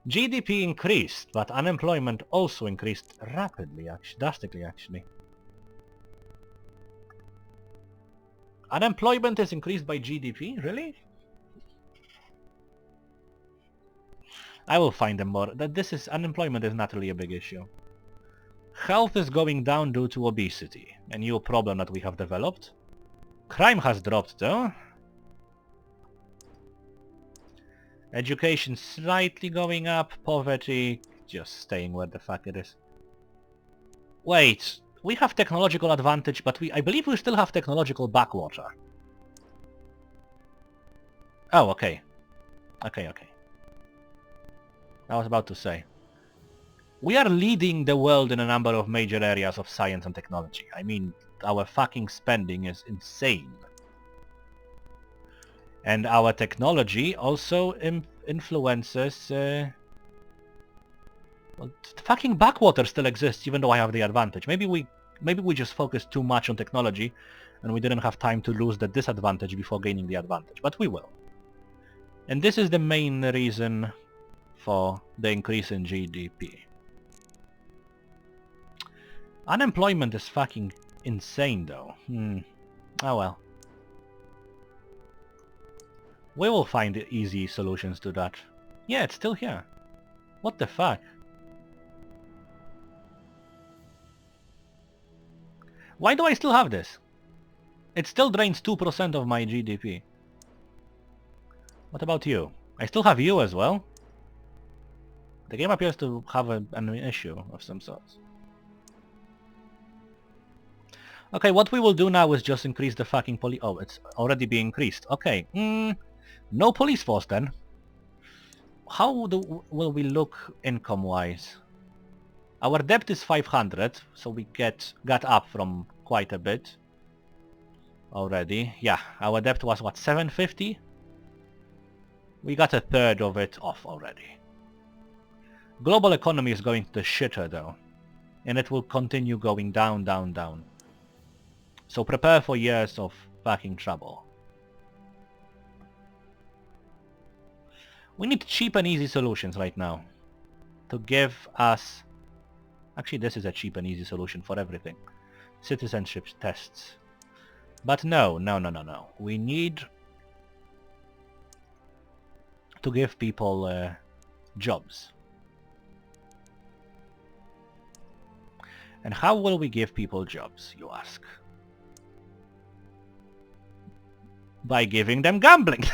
Speaker 1: GDP increased, but unemployment also increased rapidly, drastically actually. Unemployment is increased by GDP? Really? I will find them more. Unemployment is not really a big issue. Health is going down due to obesity, a new problem that we have developed. Crime has dropped though. Education slightly going up, poverty just staying where the fuck it is. Wait, we have technological advantage, but I believe we still have technological backwater. Oh, okay. Okay. I was about to say. We are leading the world in a number of major areas of science and technology. I mean, our fucking spending is insane. And our technology also influences... well, the fucking backwater still exists, even though I have the advantage. Maybe we just focused too much on technology, and we didn't have time to lose the disadvantage before gaining the advantage. But we will. And this is the main reason for the increase in GDP. Unemployment is fucking insane though. Oh well. We will find easy solutions to that. Yeah, it's still here. What the fuck? Why do I still have this? It still drains 2% of my GDP. What about you? I still have you as well. The game appears to have an issue of some sort. Okay, what we will do now is just increase the fucking oh, it's already being increased. Okay, no police force then. How will we look income-wise? Our debt is 500, so we got up from quite a bit already. Yeah, our debt was what, 750? We got a third of it off already. Global economy is going to the shitter though, and it will continue going down, down, down. So prepare for years of fucking trouble. We need cheap and easy solutions right now to give us... Actually, this is a cheap and easy solution for everything. Citizenship tests. But no. We need to give people jobs. And how will we give people jobs, you ask? By giving them gambling.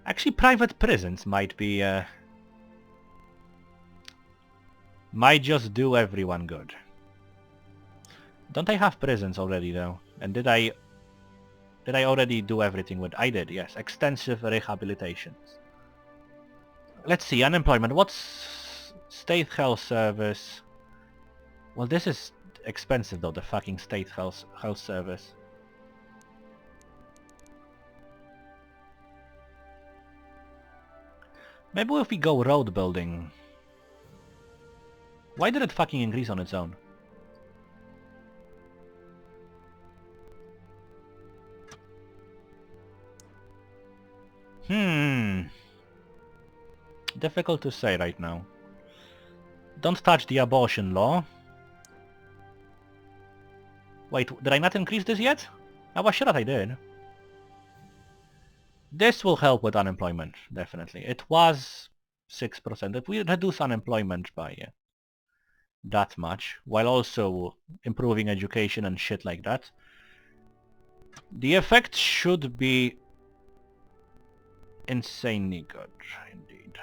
Speaker 1: Actually, private prisons might be... might just do everyone good. Don't I have prisons already though? And did I already do everything with... I did, yes. Extensive rehabilitations. Let's see, unemployment. What's state health service? Well, this is expensive though, the fucking state health service. Maybe if we go road building. Why did it fucking increase on its own? Difficult to say right now. Don't touch the abortion law. Wait, did I not increase this yet? I was sure that I did. This will help with unemployment, definitely. It was 6%. If we reduce unemployment by that much, while also improving education and shit like that, the effect should be insanely good, indeed.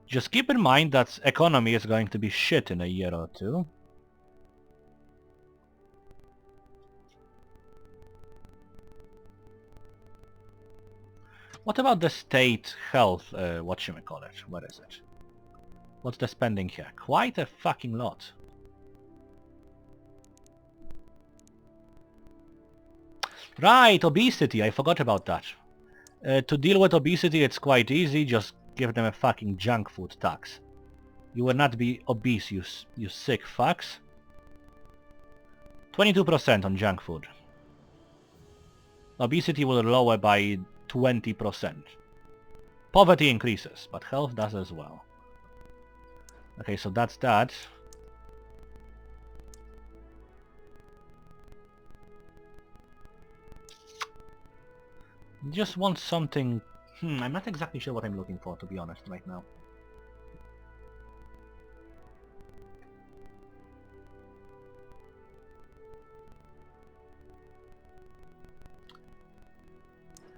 Speaker 1: Just keep in mind that economy is going to be shit in a year or two. What about the state health, whatchamacallit? Where is it? What's the spending here? Quite a fucking lot. Right, obesity, I forgot about that. To deal with obesity, it's quite easy. Just give them a fucking junk food tax. You will not be obese, you sick fucks. 22% on junk food. Obesity will lower by 20%. Poverty increases, but health does as well. Okay, so that's that. Just want something... I'm not exactly sure what I'm looking for, to be honest, right now.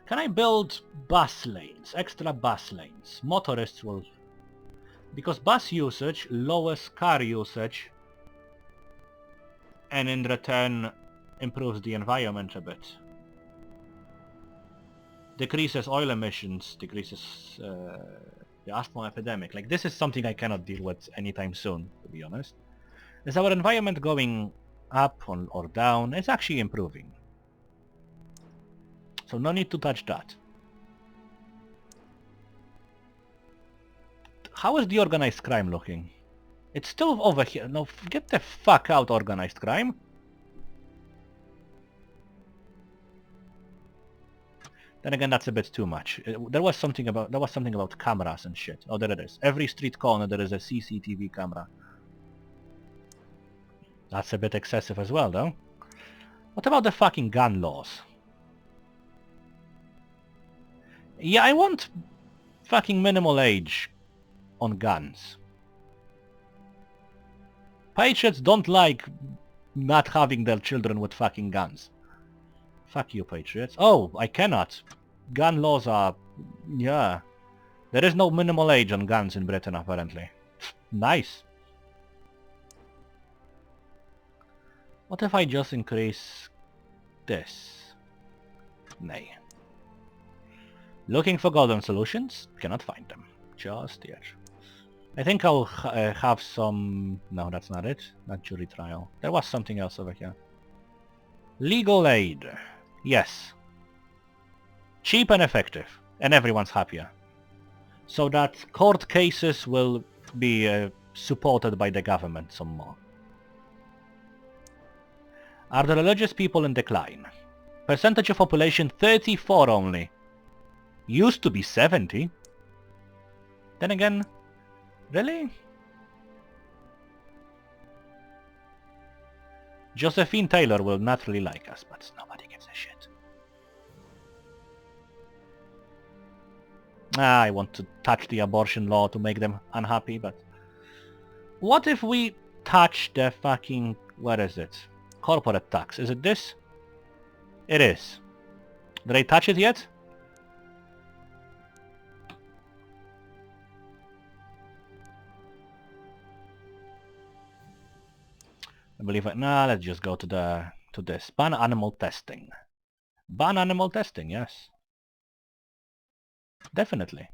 Speaker 1: Can I build bus lanes, extra bus lanes? Motorists will... Because bus usage lowers car usage and in return improves the environment a bit. Decreases oil emissions, decreases the asthma epidemic. Like, this is something I cannot deal with anytime soon, to be honest. Is our environment going up or down? It's actually improving. So no need to touch that. How is the organized crime looking? It's still over here. No, get the fuck out, organized crime. Then again, that's a bit too much. There was something about cameras and shit. Oh, there it is. Every street corner there is a CCTV camera. That's a bit excessive as well, though. What about the fucking gun laws? Yeah, I want fucking minimal age on guns. Patriots don't like not having their children with fucking guns. Fuck you, Patriots. Oh, I cannot. Gun laws are... yeah. There is no minimal age on guns in Britain, apparently. Nice. What if I just increase this? Nay. Looking for golden solutions? Cannot find them. Just yet. I think I'll have some... no, that's not it. Not jury trial. There was something else over here. Legal aid. Yes. Cheap and effective. And everyone's happier. So that court cases will be supported by the government some more. Are the religious people in decline? Percentage of population 34 only. Used to be 70. Then again, really? Josephine Taylor will not really like us, but nobody gives a shit. I want to touch the abortion law to make them unhappy, but... what if we touch the fucking... where is it? Corporate tax. Is it this? It is. Did I touch it yet? I believe it. Nah, let's just go to this. Ban animal testing. Ban animal testing, yes. Definitely.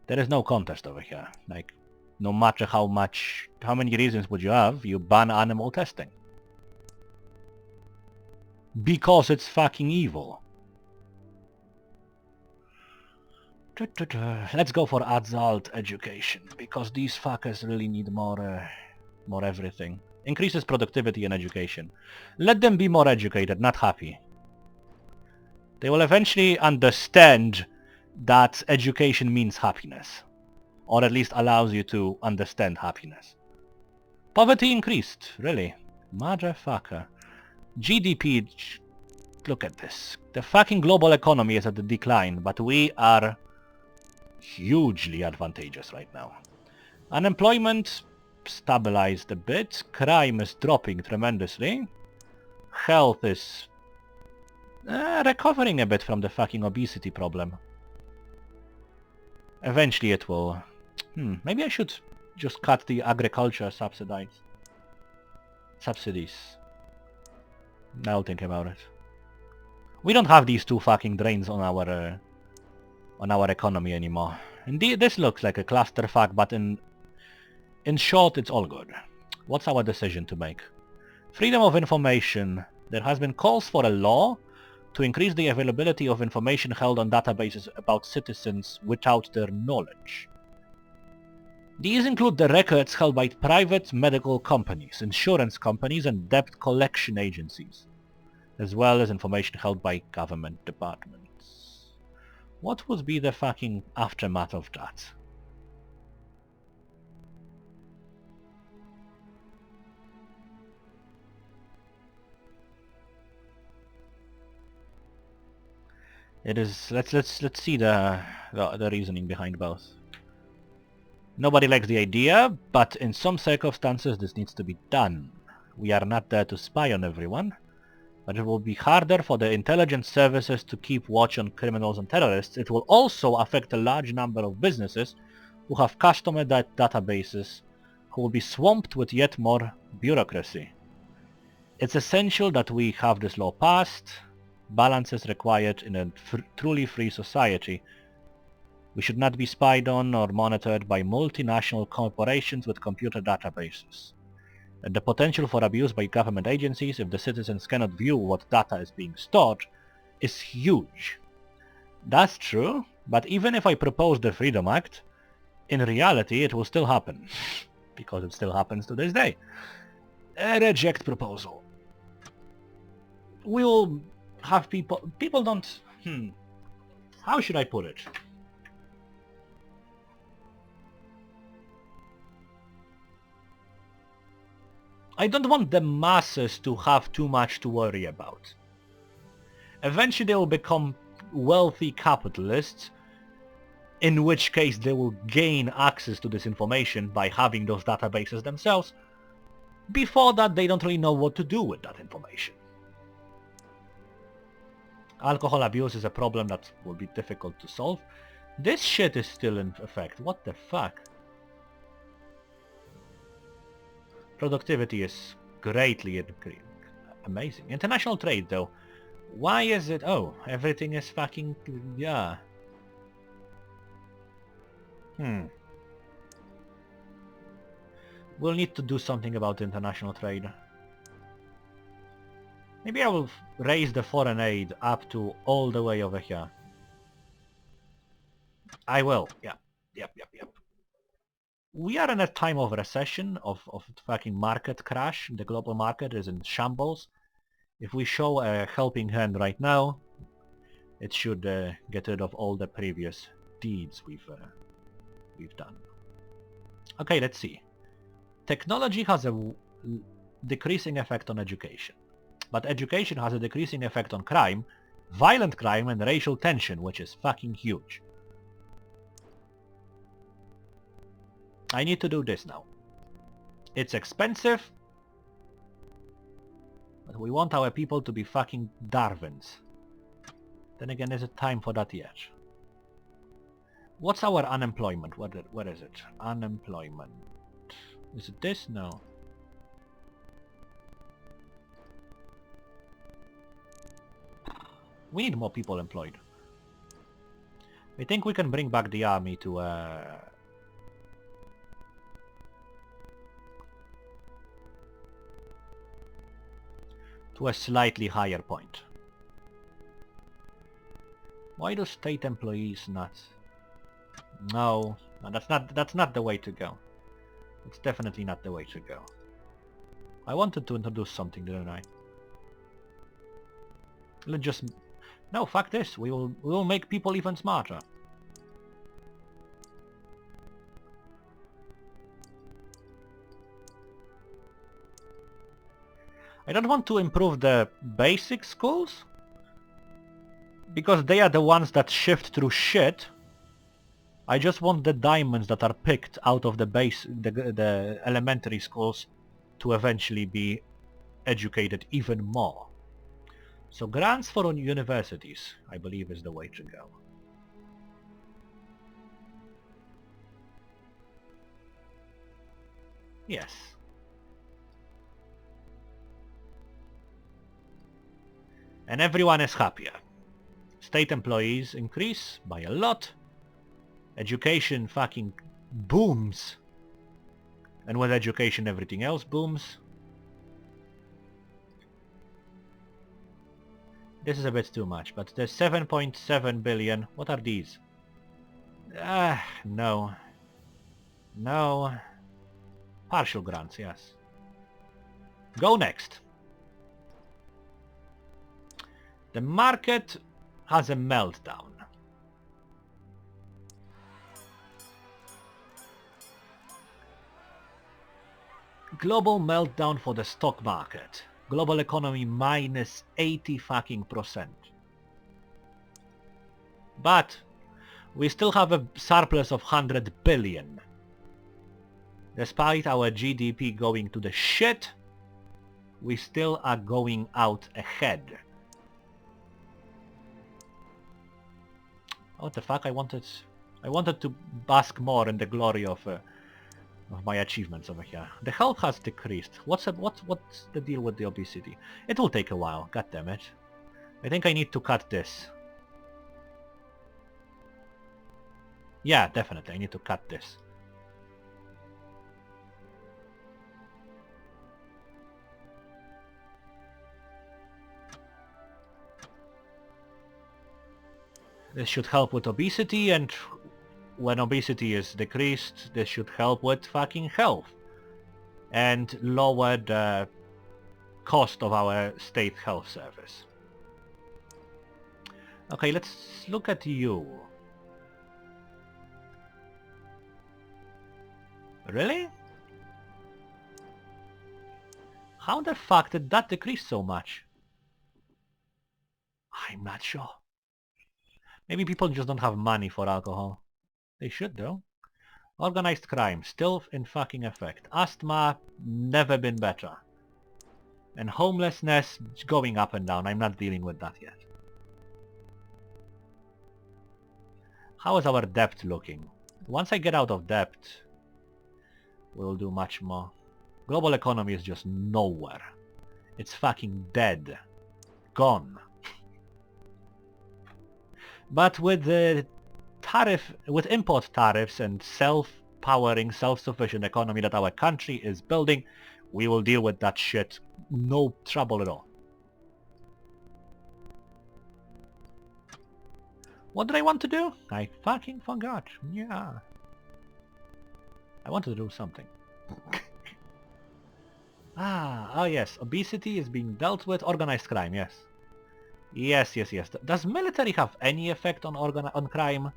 Speaker 1: There is no contest over here. Like, no matter how many reasons would you have, you ban animal testing. Because it's fucking evil. Let's go for adult education, because these fuckers really need more everything. Increases productivity and education. Let them be more educated, not happy. They will eventually understand that education means happiness. Or at least allows you to understand happiness. Poverty increased, really. Motherfucker. GDP, look at this. The fucking global economy is at the decline, but we are hugely advantageous right now. Unemployment stabilized a bit. Crime is dropping tremendously. Health is recovering a bit from the fucking obesity problem. Eventually it will... maybe I should just cut the agriculture subsidies. I'll think about it. We don't have these two fucking drains on our economy anymore. Indeed, this looks like a clusterfuck, but in short, it's all good. What's our decision to make? Freedom of information. There has been calls for a law to increase the availability of information held on databases about citizens without their knowledge. These include the records held by private medical companies, insurance companies and debt collection agencies, as well as information held by government departments. What would be the fucking aftermath of that? It is. Let's see the reasoning behind both. Nobody likes the idea, but in some circumstances this needs to be done. We are not there to spy on everyone, but it will be harder for the intelligence services to keep watch on criminals and terrorists. It will also affect a large number of businesses who have customer databases who will be swamped with yet more bureaucracy. It's essential that we have this law passed. Balance is required in a truly free society. We should not be spied on or monitored by multinational corporations with computer databases. And the potential for abuse by government agencies if the citizens cannot view what data is being stored is huge. That's true, but even if I propose the Freedom Act, in reality it will still happen. Because it still happens to this day. A reject proposal. We'll have people don't... How should I put it? I don't want the masses to have too much to worry about. Eventually they will become wealthy capitalists, in which case they will gain access to this information by having those databases themselves. Before that, they don't really know what to do with that information. Alcohol abuse is a problem that will be difficult to solve. This shit is still in effect. What the fuck? Productivity is greatly increasing. Amazing. International trade, though. Why is it... Oh, everything is fucking... Yeah. We'll need to do something about international trade. Maybe I will raise the foreign aid up to all the way over here. I will. Yeah. Yep. We are in a time of recession, of fucking market crash. The global market is in shambles. If we show a helping hand right now, it should get rid of all the previous deeds we've done. Okay, let's see. Technology has a decreasing effect on education, but education has a decreasing effect on crime, violent crime and racial tension, which is fucking huge. I need to do this now. It's expensive, but we want our people to be fucking Darwins. Then again, is it time for that yet? What's our unemployment? What is it? Unemployment. Is it this? No. We need more people employed. I think we can bring back the army to a slightly higher point. Why do state employees not? No, that's not the way to go. It's definitely not the way to go. I wanted to introduce something, didn't I? Let's just... No, fuck this. We will make people even smarter. I don't want to improve the basic schools, because they are the ones that shift through shit. I just want the diamonds that are picked out of the elementary schools to eventually be educated even more. So grants for universities, I believe, is the way to go. Yes. And everyone is happier. State employees increase by a lot. Education fucking booms. And with education everything else booms. This is a bit too much, but there's 7.7 billion. What are these? No. No. Partial grants, yes. Go next. The market has a meltdown. Global meltdown for the stock market. Global economy minus 80 fucking %. But we still have a surplus of 100 billion. Despite our GDP going to the shit, we still are going out ahead. What the fuck? I wanted to bask more in the glory of my achievements over here. The health has decreased. What's the deal with the obesity? It will take a while. God damn it! I think I need to cut this. Yeah, definitely. I need to cut this. This should help with obesity, and when obesity is decreased, this should help with fucking health. And lower the cost of our state health service. Okay, let's look at you. Really? How the fuck did that decrease so much? I'm not sure. Maybe people just don't have money for alcohol. They should though. Organized crime, still in fucking effect. Asthma, never been better. And homelessness, going up and down. I'm not dealing with that yet. How is our debt looking? Once I get out of debt, we'll do much more. Global economy is just nowhere. It's fucking dead. Gone. But with the with import tariffs and self-powering, self-sufficient economy that our country is building, we will deal with that shit. No trouble at all. What did I want to do? I fucking forgot. Yeah. I wanted to do something. Oh yes, obesity is being dealt with. Organized crime, yes. Yes. Does military have any effect on crime?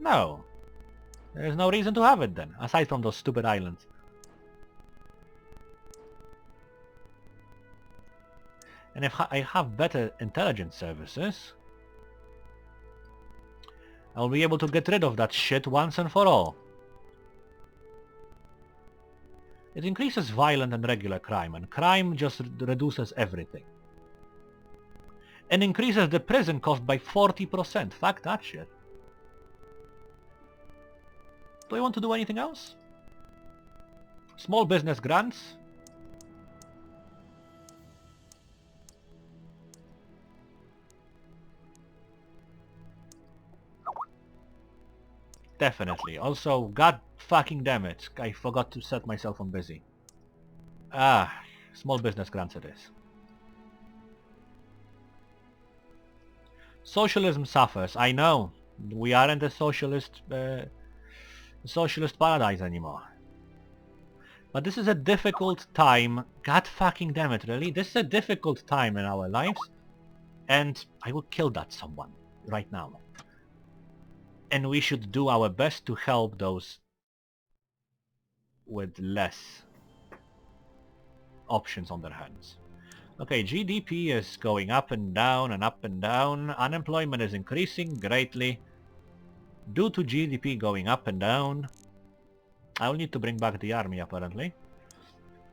Speaker 1: No. There's no reason to have it then, aside from those stupid islands. And if I have better intelligence services, I'll be able to get rid of that shit once and for all. It increases violent and regular crime, and crime just reduces everything. And increases the prison cost by 40%. Fuck that shit. Do I want to do anything else? Small business grants. Definitely. Also, god fucking damn it, I forgot to set myself on busy. Small business grants it is. Socialism suffers, I know. We aren't a socialist paradise anymore. But this is a difficult time. God fucking damn it, really? This is a difficult time in our lives. And I will kill that someone right now. And we should do our best to help those with less options on their hands. Okay, GDP is going up and down and up and down. Unemployment is increasing greatly. Due to GDP going up and down, I will need to bring back the army apparently.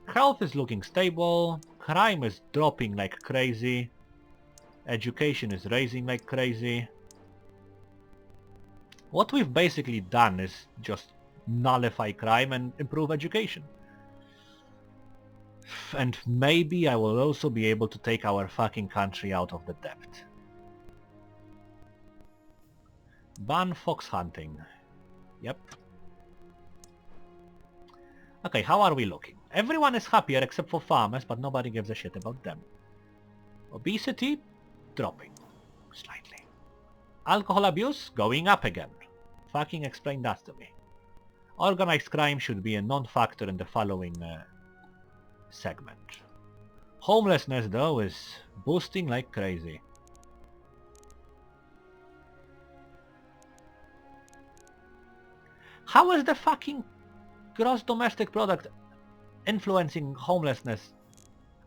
Speaker 1: Health is looking stable. Crime is dropping like crazy. Education is rising like crazy. What we've basically done is just nullify crime and improve education. And maybe I will also be able to take our fucking country out of the debt. Ban fox hunting. Yep. Okay, how are we looking? Everyone is happier except for farmers, but nobody gives a shit about them. Obesity dropping slightly. Alcohol abuse going up again. Fucking explain that to me. Organized crime should be a non-factor in the following segment. Homelessness though is boosting like crazy. How is the fucking gross domestic product influencing homelessness,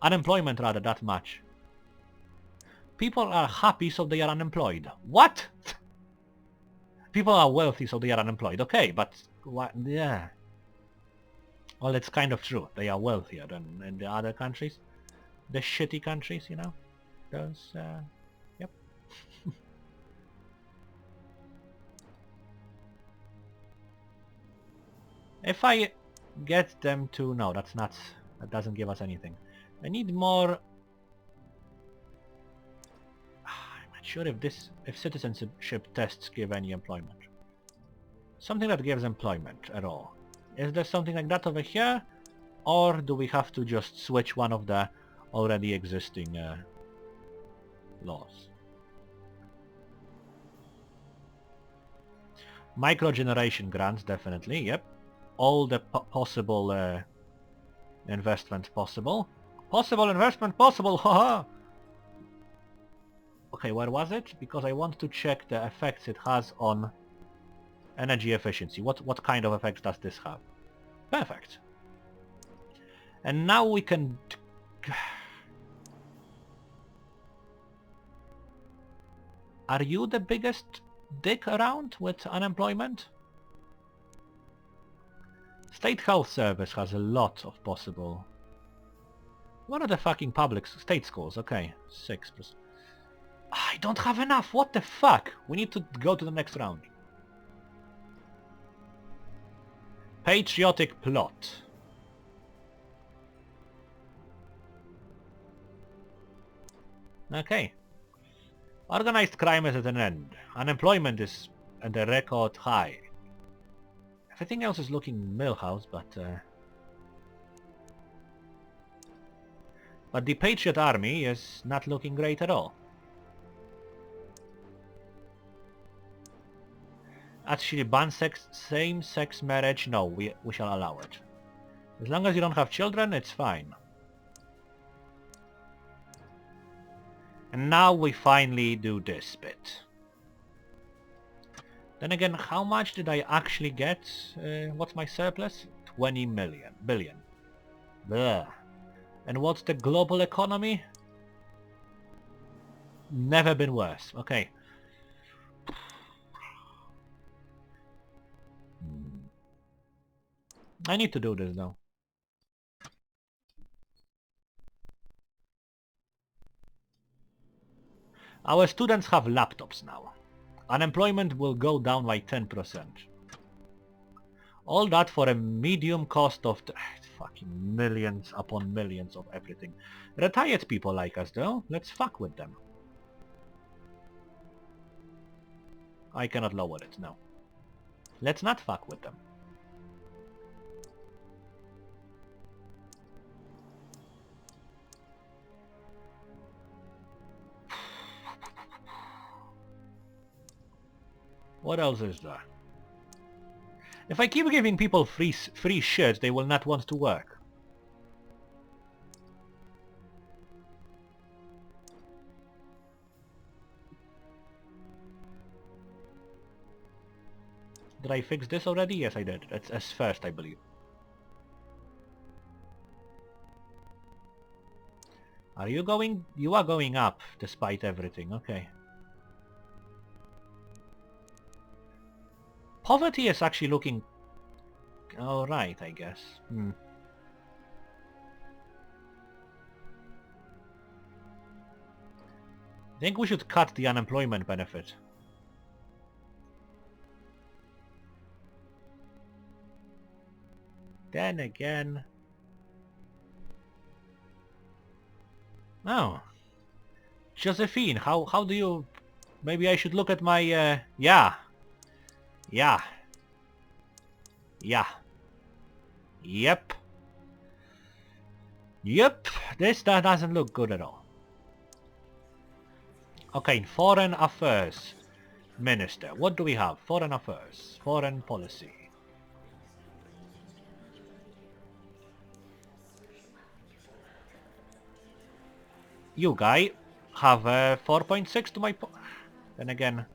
Speaker 1: unemployment rather, that much? People are happy so they are unemployed. What? People are wealthy so they are unemployed. Okay, but what? Yeah. Well, it's kind of true. They are wealthier than in the other countries. The shitty countries, you know? Those, yep. If I get them to... No, that's not... That doesn't give us anything. I need more... I'm not sure if citizenship tests give any employment. Something that gives employment at all. Is there something like that over here? Or do we have to just switch one of the already existing laws? Microgeneration grants, definitely, yep. All the possible investment possible. Possible investment possible, haha! Okay, where was it? Because I want to check the effects it has on energy efficiency. What kind of effects does this have? Perfect. And now we can... Are you the biggest dick around with unemployment? State Health Service has a lot of possible... What are the fucking public state schools? Okay, 6%. I don't have enough, what the fuck? We need to go to the next round. Patriotic plot. Okay. Organized crime is at an end. Unemployment is at a record high. Everything else is looking Millhouse, but the Patriot Army is not looking great at all. Actually, ban same-sex marriage? No, we shall allow it. As long as you don't have children, it's fine. And now we finally do this bit. Then again, how much did I actually get? What's my surplus? 20 billion. Blah. And what's the global economy? Never been worse. Okay. I need to do this though. Our students have laptops now. Unemployment will go down by 10%. All that for a medium cost of fucking millions upon millions of everything. Retired people like us though, let's fuck with them. I cannot lower it, no. Let's not fuck with them. What else is there? If I keep giving people free shit, they will not want to work. Did I fix this already? Yes, I did. It's as first, I believe. Are you going? You are going up, despite everything. Okay. Poverty is actually looking... alright, I guess. I think we should cut the unemployment benefit. Then again... Oh. Josephine, how do you... Maybe I should look at my... Yeah. Yeah. Yeah. Yep. Yep. This doesn't look good at all. Okay, Foreign Affairs Minister. What do we have? Foreign Affairs. Foreign Policy. You guy have 4.6 to my Then again,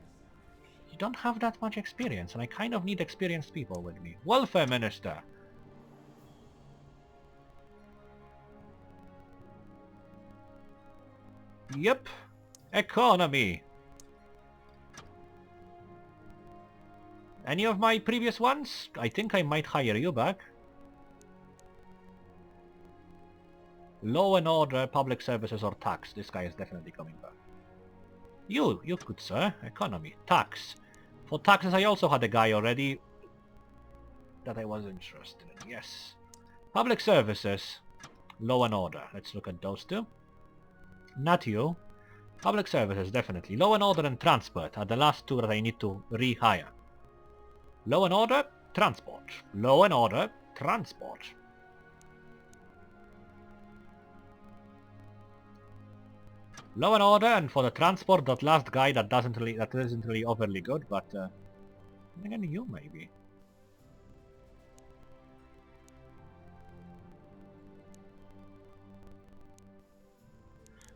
Speaker 1: you don't have that much experience, and I kind of need experienced people with me. Welfare Minister. Yep. Economy. Any of my previous ones? I think I might hire you back. Law and order, public services or tax. This guy is definitely coming back. You good sir. Economy. Tax. For taxes I also had a guy already that I was interested in. Yes. Public services. Law and order. Let's look at those two. Not you. Public services, definitely. Law and order and transport are the last two that I need to rehire. Law and order, transport. Law and order, transport. Law and order, and for the transport, that last guy that isn't really overly good, but again, you maybe.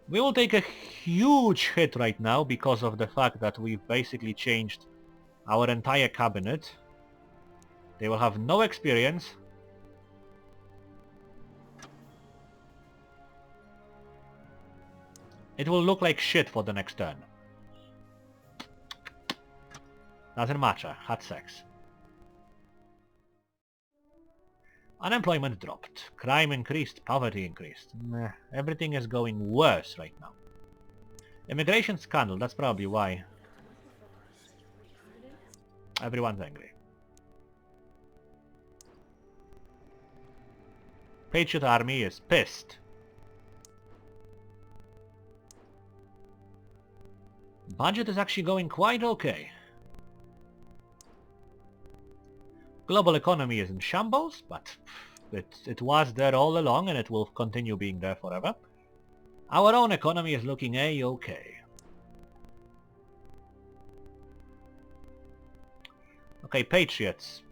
Speaker 1: We will take a huge hit right now because of the fact that we've basically changed our entire cabinet. They will have no experience. It will look like shit for the next turn. Doesn't matter. Had sex. Unemployment dropped. Crime increased. Poverty increased. Meh, everything is going worse right now. Immigration scandal. That's probably why. Everyone's angry. Patriot Army is pissed. Budget is actually going quite okay. Global economy is in shambles, but it was there all along and it will continue being there forever. Our own economy is looking a-okay. Okay, Patriots.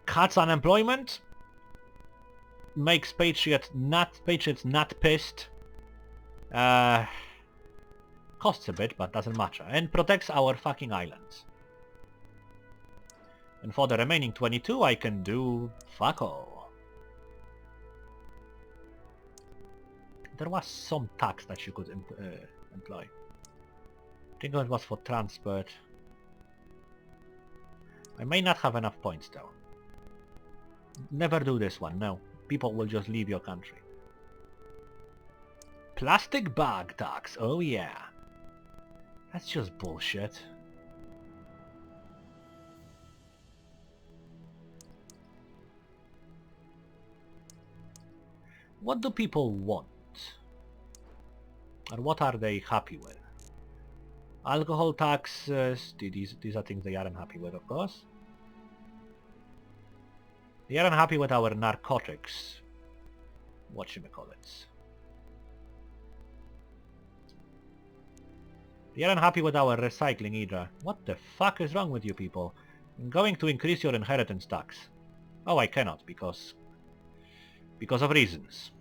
Speaker 1: Cuts unemployment. Makes Patriots not pissed. Costs a bit, but doesn't matter. And protects our fucking islands. And for the remaining 22 I can do fuck all. There was some tax that you could employ. I think it was for transport. I may not have enough points though. Never do this one, no. People will just leave your country. Plastic bag tax, oh yeah. That's just bullshit. What do people want? Or what are they happy with? Alcohol taxes, these are things they aren't happy with, of course. They aren't happy with our narcotics. Whatchamacallits. They aren't happy with our recycling either. What the fuck is wrong with you people? I'm going to increase your inheritance tax. Oh, I cannot, because of reasons.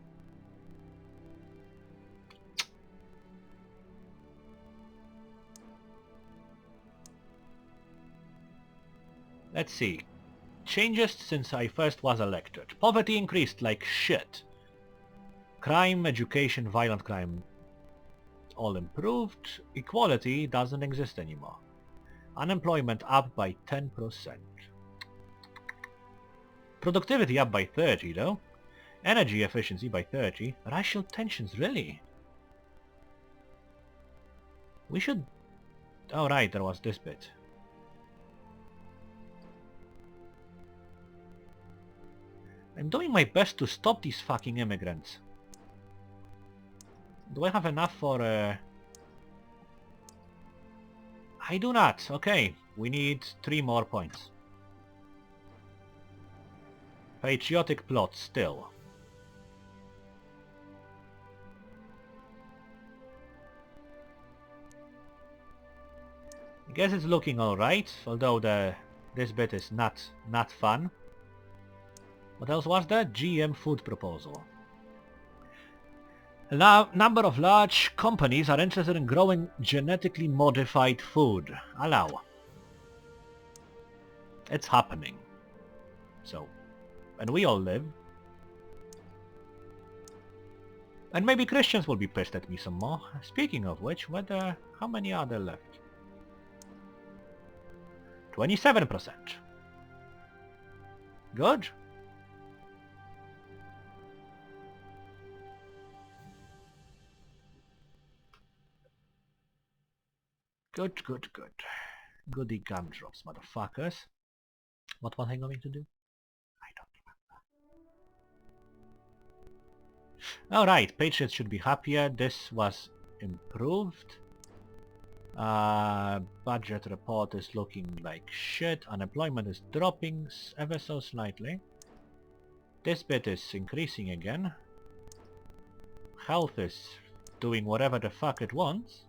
Speaker 1: Let's see. Changes since I first was elected. Poverty increased like shit. Crime, education, violent crime all improved. Equality doesn't exist anymore. Unemployment up by 10%. Productivity up by 30 though. Energy efficiency by 30. Racial tensions, really? We should... Oh right, there was this bit. I'm doing my best to stop these fucking immigrants. Do I have enough for... I do not. Okay, we need 3 more points. Patriotic plot still. I guess it's looking alright, although this bit is not fun. What else was there? GM food proposal. A number of large companies are interested in growing genetically modified food. Allow. It's happening. So, and we all live. And maybe Christians will be pissed at me some more. Speaking of which, how many are there left? 27%. Good. Good, good, good. Goody gumdrops, motherfuckers. What was I going to do? I don't remember. Alright, Patriots should be happier. This was improved. Budget report is looking like shit. Unemployment is dropping ever so slightly. This bit is increasing again. Health is doing whatever the fuck it wants.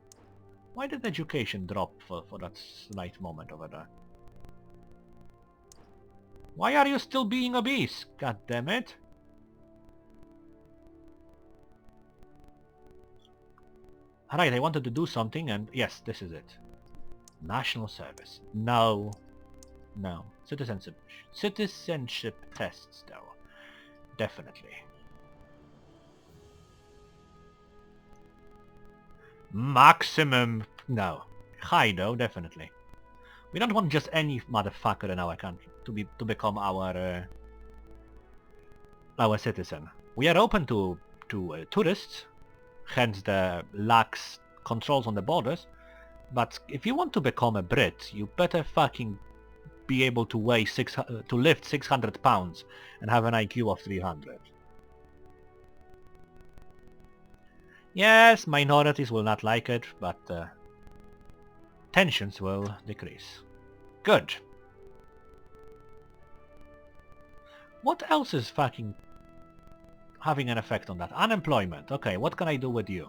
Speaker 1: Why did education drop for that slight moment over there? Why are you still being obese? God damn it. Alright, I wanted to do something and yes, this is it. National service. No. No. Citizenship tests though. Definitely. Maximum. No. High though, definitely. We don't want just any motherfucker in our country to become our citizen. We are open to tourists, hence the lax controls on the borders. But if you want to become a Brit, you better fucking be able to lift 600 pounds and have an IQ of 300. Yes, minorities will not like it, but tensions will decrease. Good. What else is fucking having an effect on that? Unemployment. Okay, what can I do with you?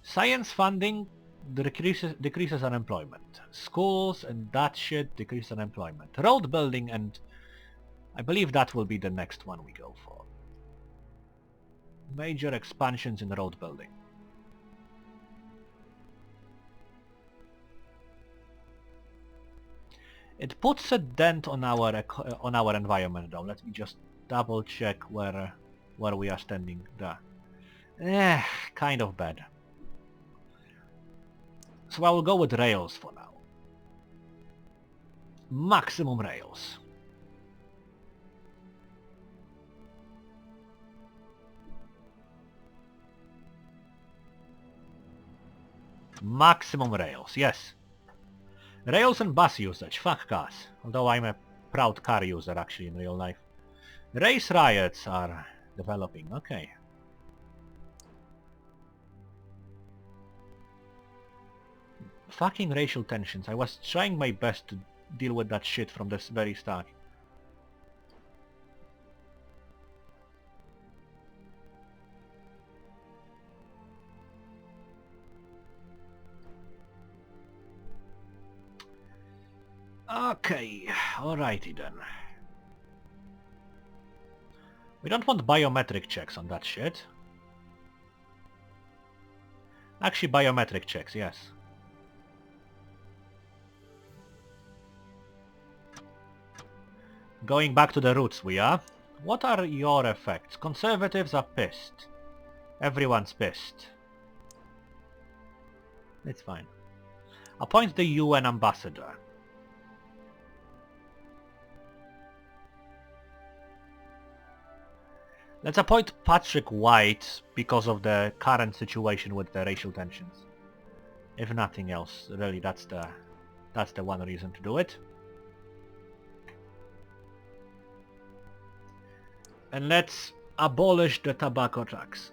Speaker 1: Science funding decreases unemployment. Schools and that shit decrease unemployment. Road building, and I believe that will be the next one we go for. Major expansions in road building. It puts a dent on our environment though. Let me just double check where we are standing there. Kind of bad. So I will go with rails for now. Maximum rails. Maximum rails, yes. Rails and bus usage, fuck cars. Although I'm a proud car user actually in real life. Race riots are developing, okay. Fucking racial tensions. I was trying my best to deal with that shit from the very start. Okay, alrighty then. We don't want biometric checks on that shit. Actually, biometric checks, yes. Going back to the roots we are. What are your effects? Conservatives are pissed. Everyone's pissed. It's fine. Appoint the UN ambassador. Let's appoint Patrick White because of the current situation with the racial tensions. If nothing else, really that's the one reason to do it. And let's abolish the tobacco tax.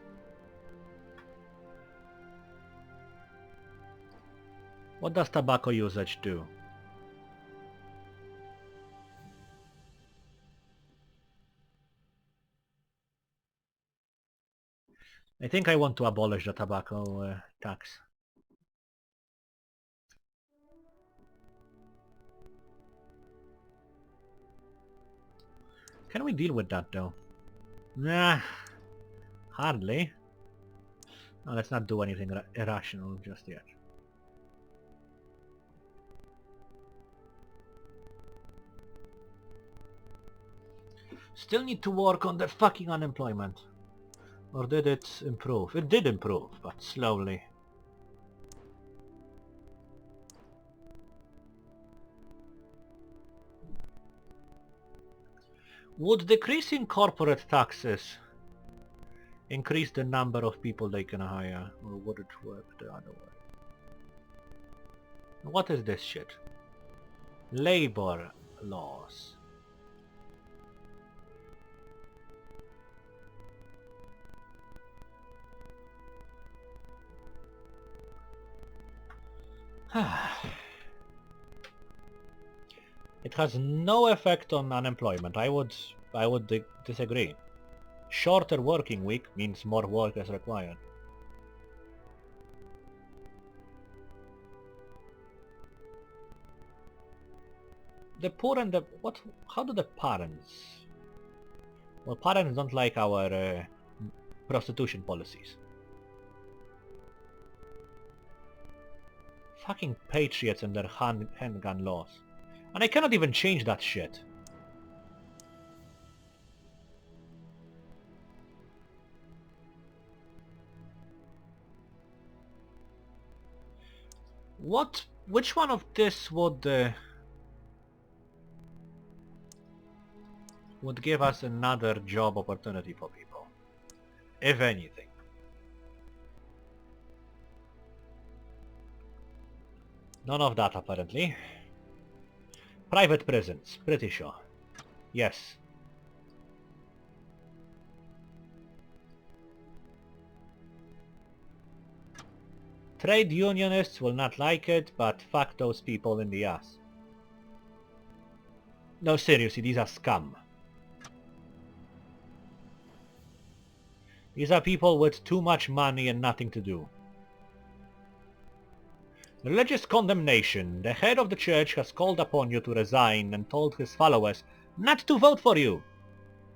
Speaker 1: What does tobacco usage do? I think I want to abolish the tobacco tax. Can we deal with that though? Nah, hardly. No, let's not do anything irrational just yet. Still need to work on the fucking unemployment. Or did it improve? It did improve, but slowly. Would decreasing corporate taxes increase the number of people they can hire, or would it work the other way? What is this shit? Labor laws. It has no effect on unemployment. I would disagree. Shorter working week means more work is required. The poor and the... what? How do the parents... Well, parents don't like our prostitution policies. Fucking patriots and their handgun laws. And I cannot even change that shit. What? Which one of this would give us another job opportunity for people? If anything. None of that apparently. Private prisons, pretty sure. Yes. Trade unionists will not like it, but fuck those people in the ass. No, seriously, these are scum. These are people with too much money and nothing to do. Religious condemnation. The head of the church has called upon you to resign and told his followers not to vote for you.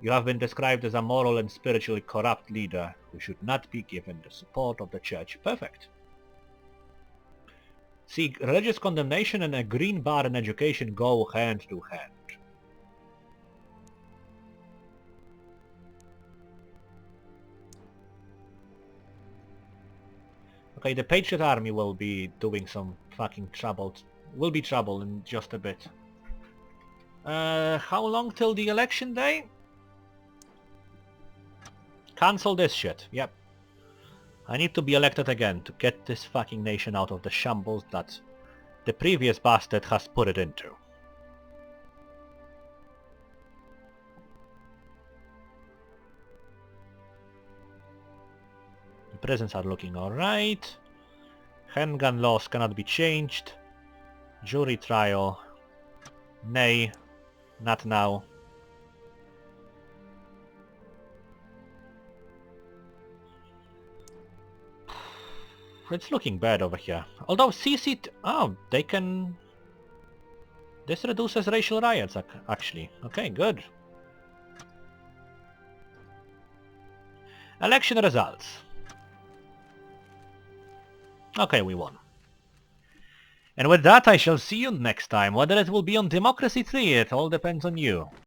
Speaker 1: You have been described as a moral and spiritually corrupt leader who should not be given the support of the church. Perfect. See, religious condemnation and a green bar in education go hand to hand. Okay, the Patriot Army will be doing some fucking trouble. Will be trouble in just a bit. How long till the election day? Cancel this shit, yep. I need to be elected again to get this fucking nation out of the shambles that the previous bastard has put it into. The prisons are looking alright. Handgun laws cannot be changed. Jury trial. Nay. Not now. It's looking bad over here. Although CC... oh, they can... This reduces racial riots, actually. Okay, good. Election results. Okay, we won. And with that I shall see you next time. Whether it will be on Democracy 3, it all depends on you.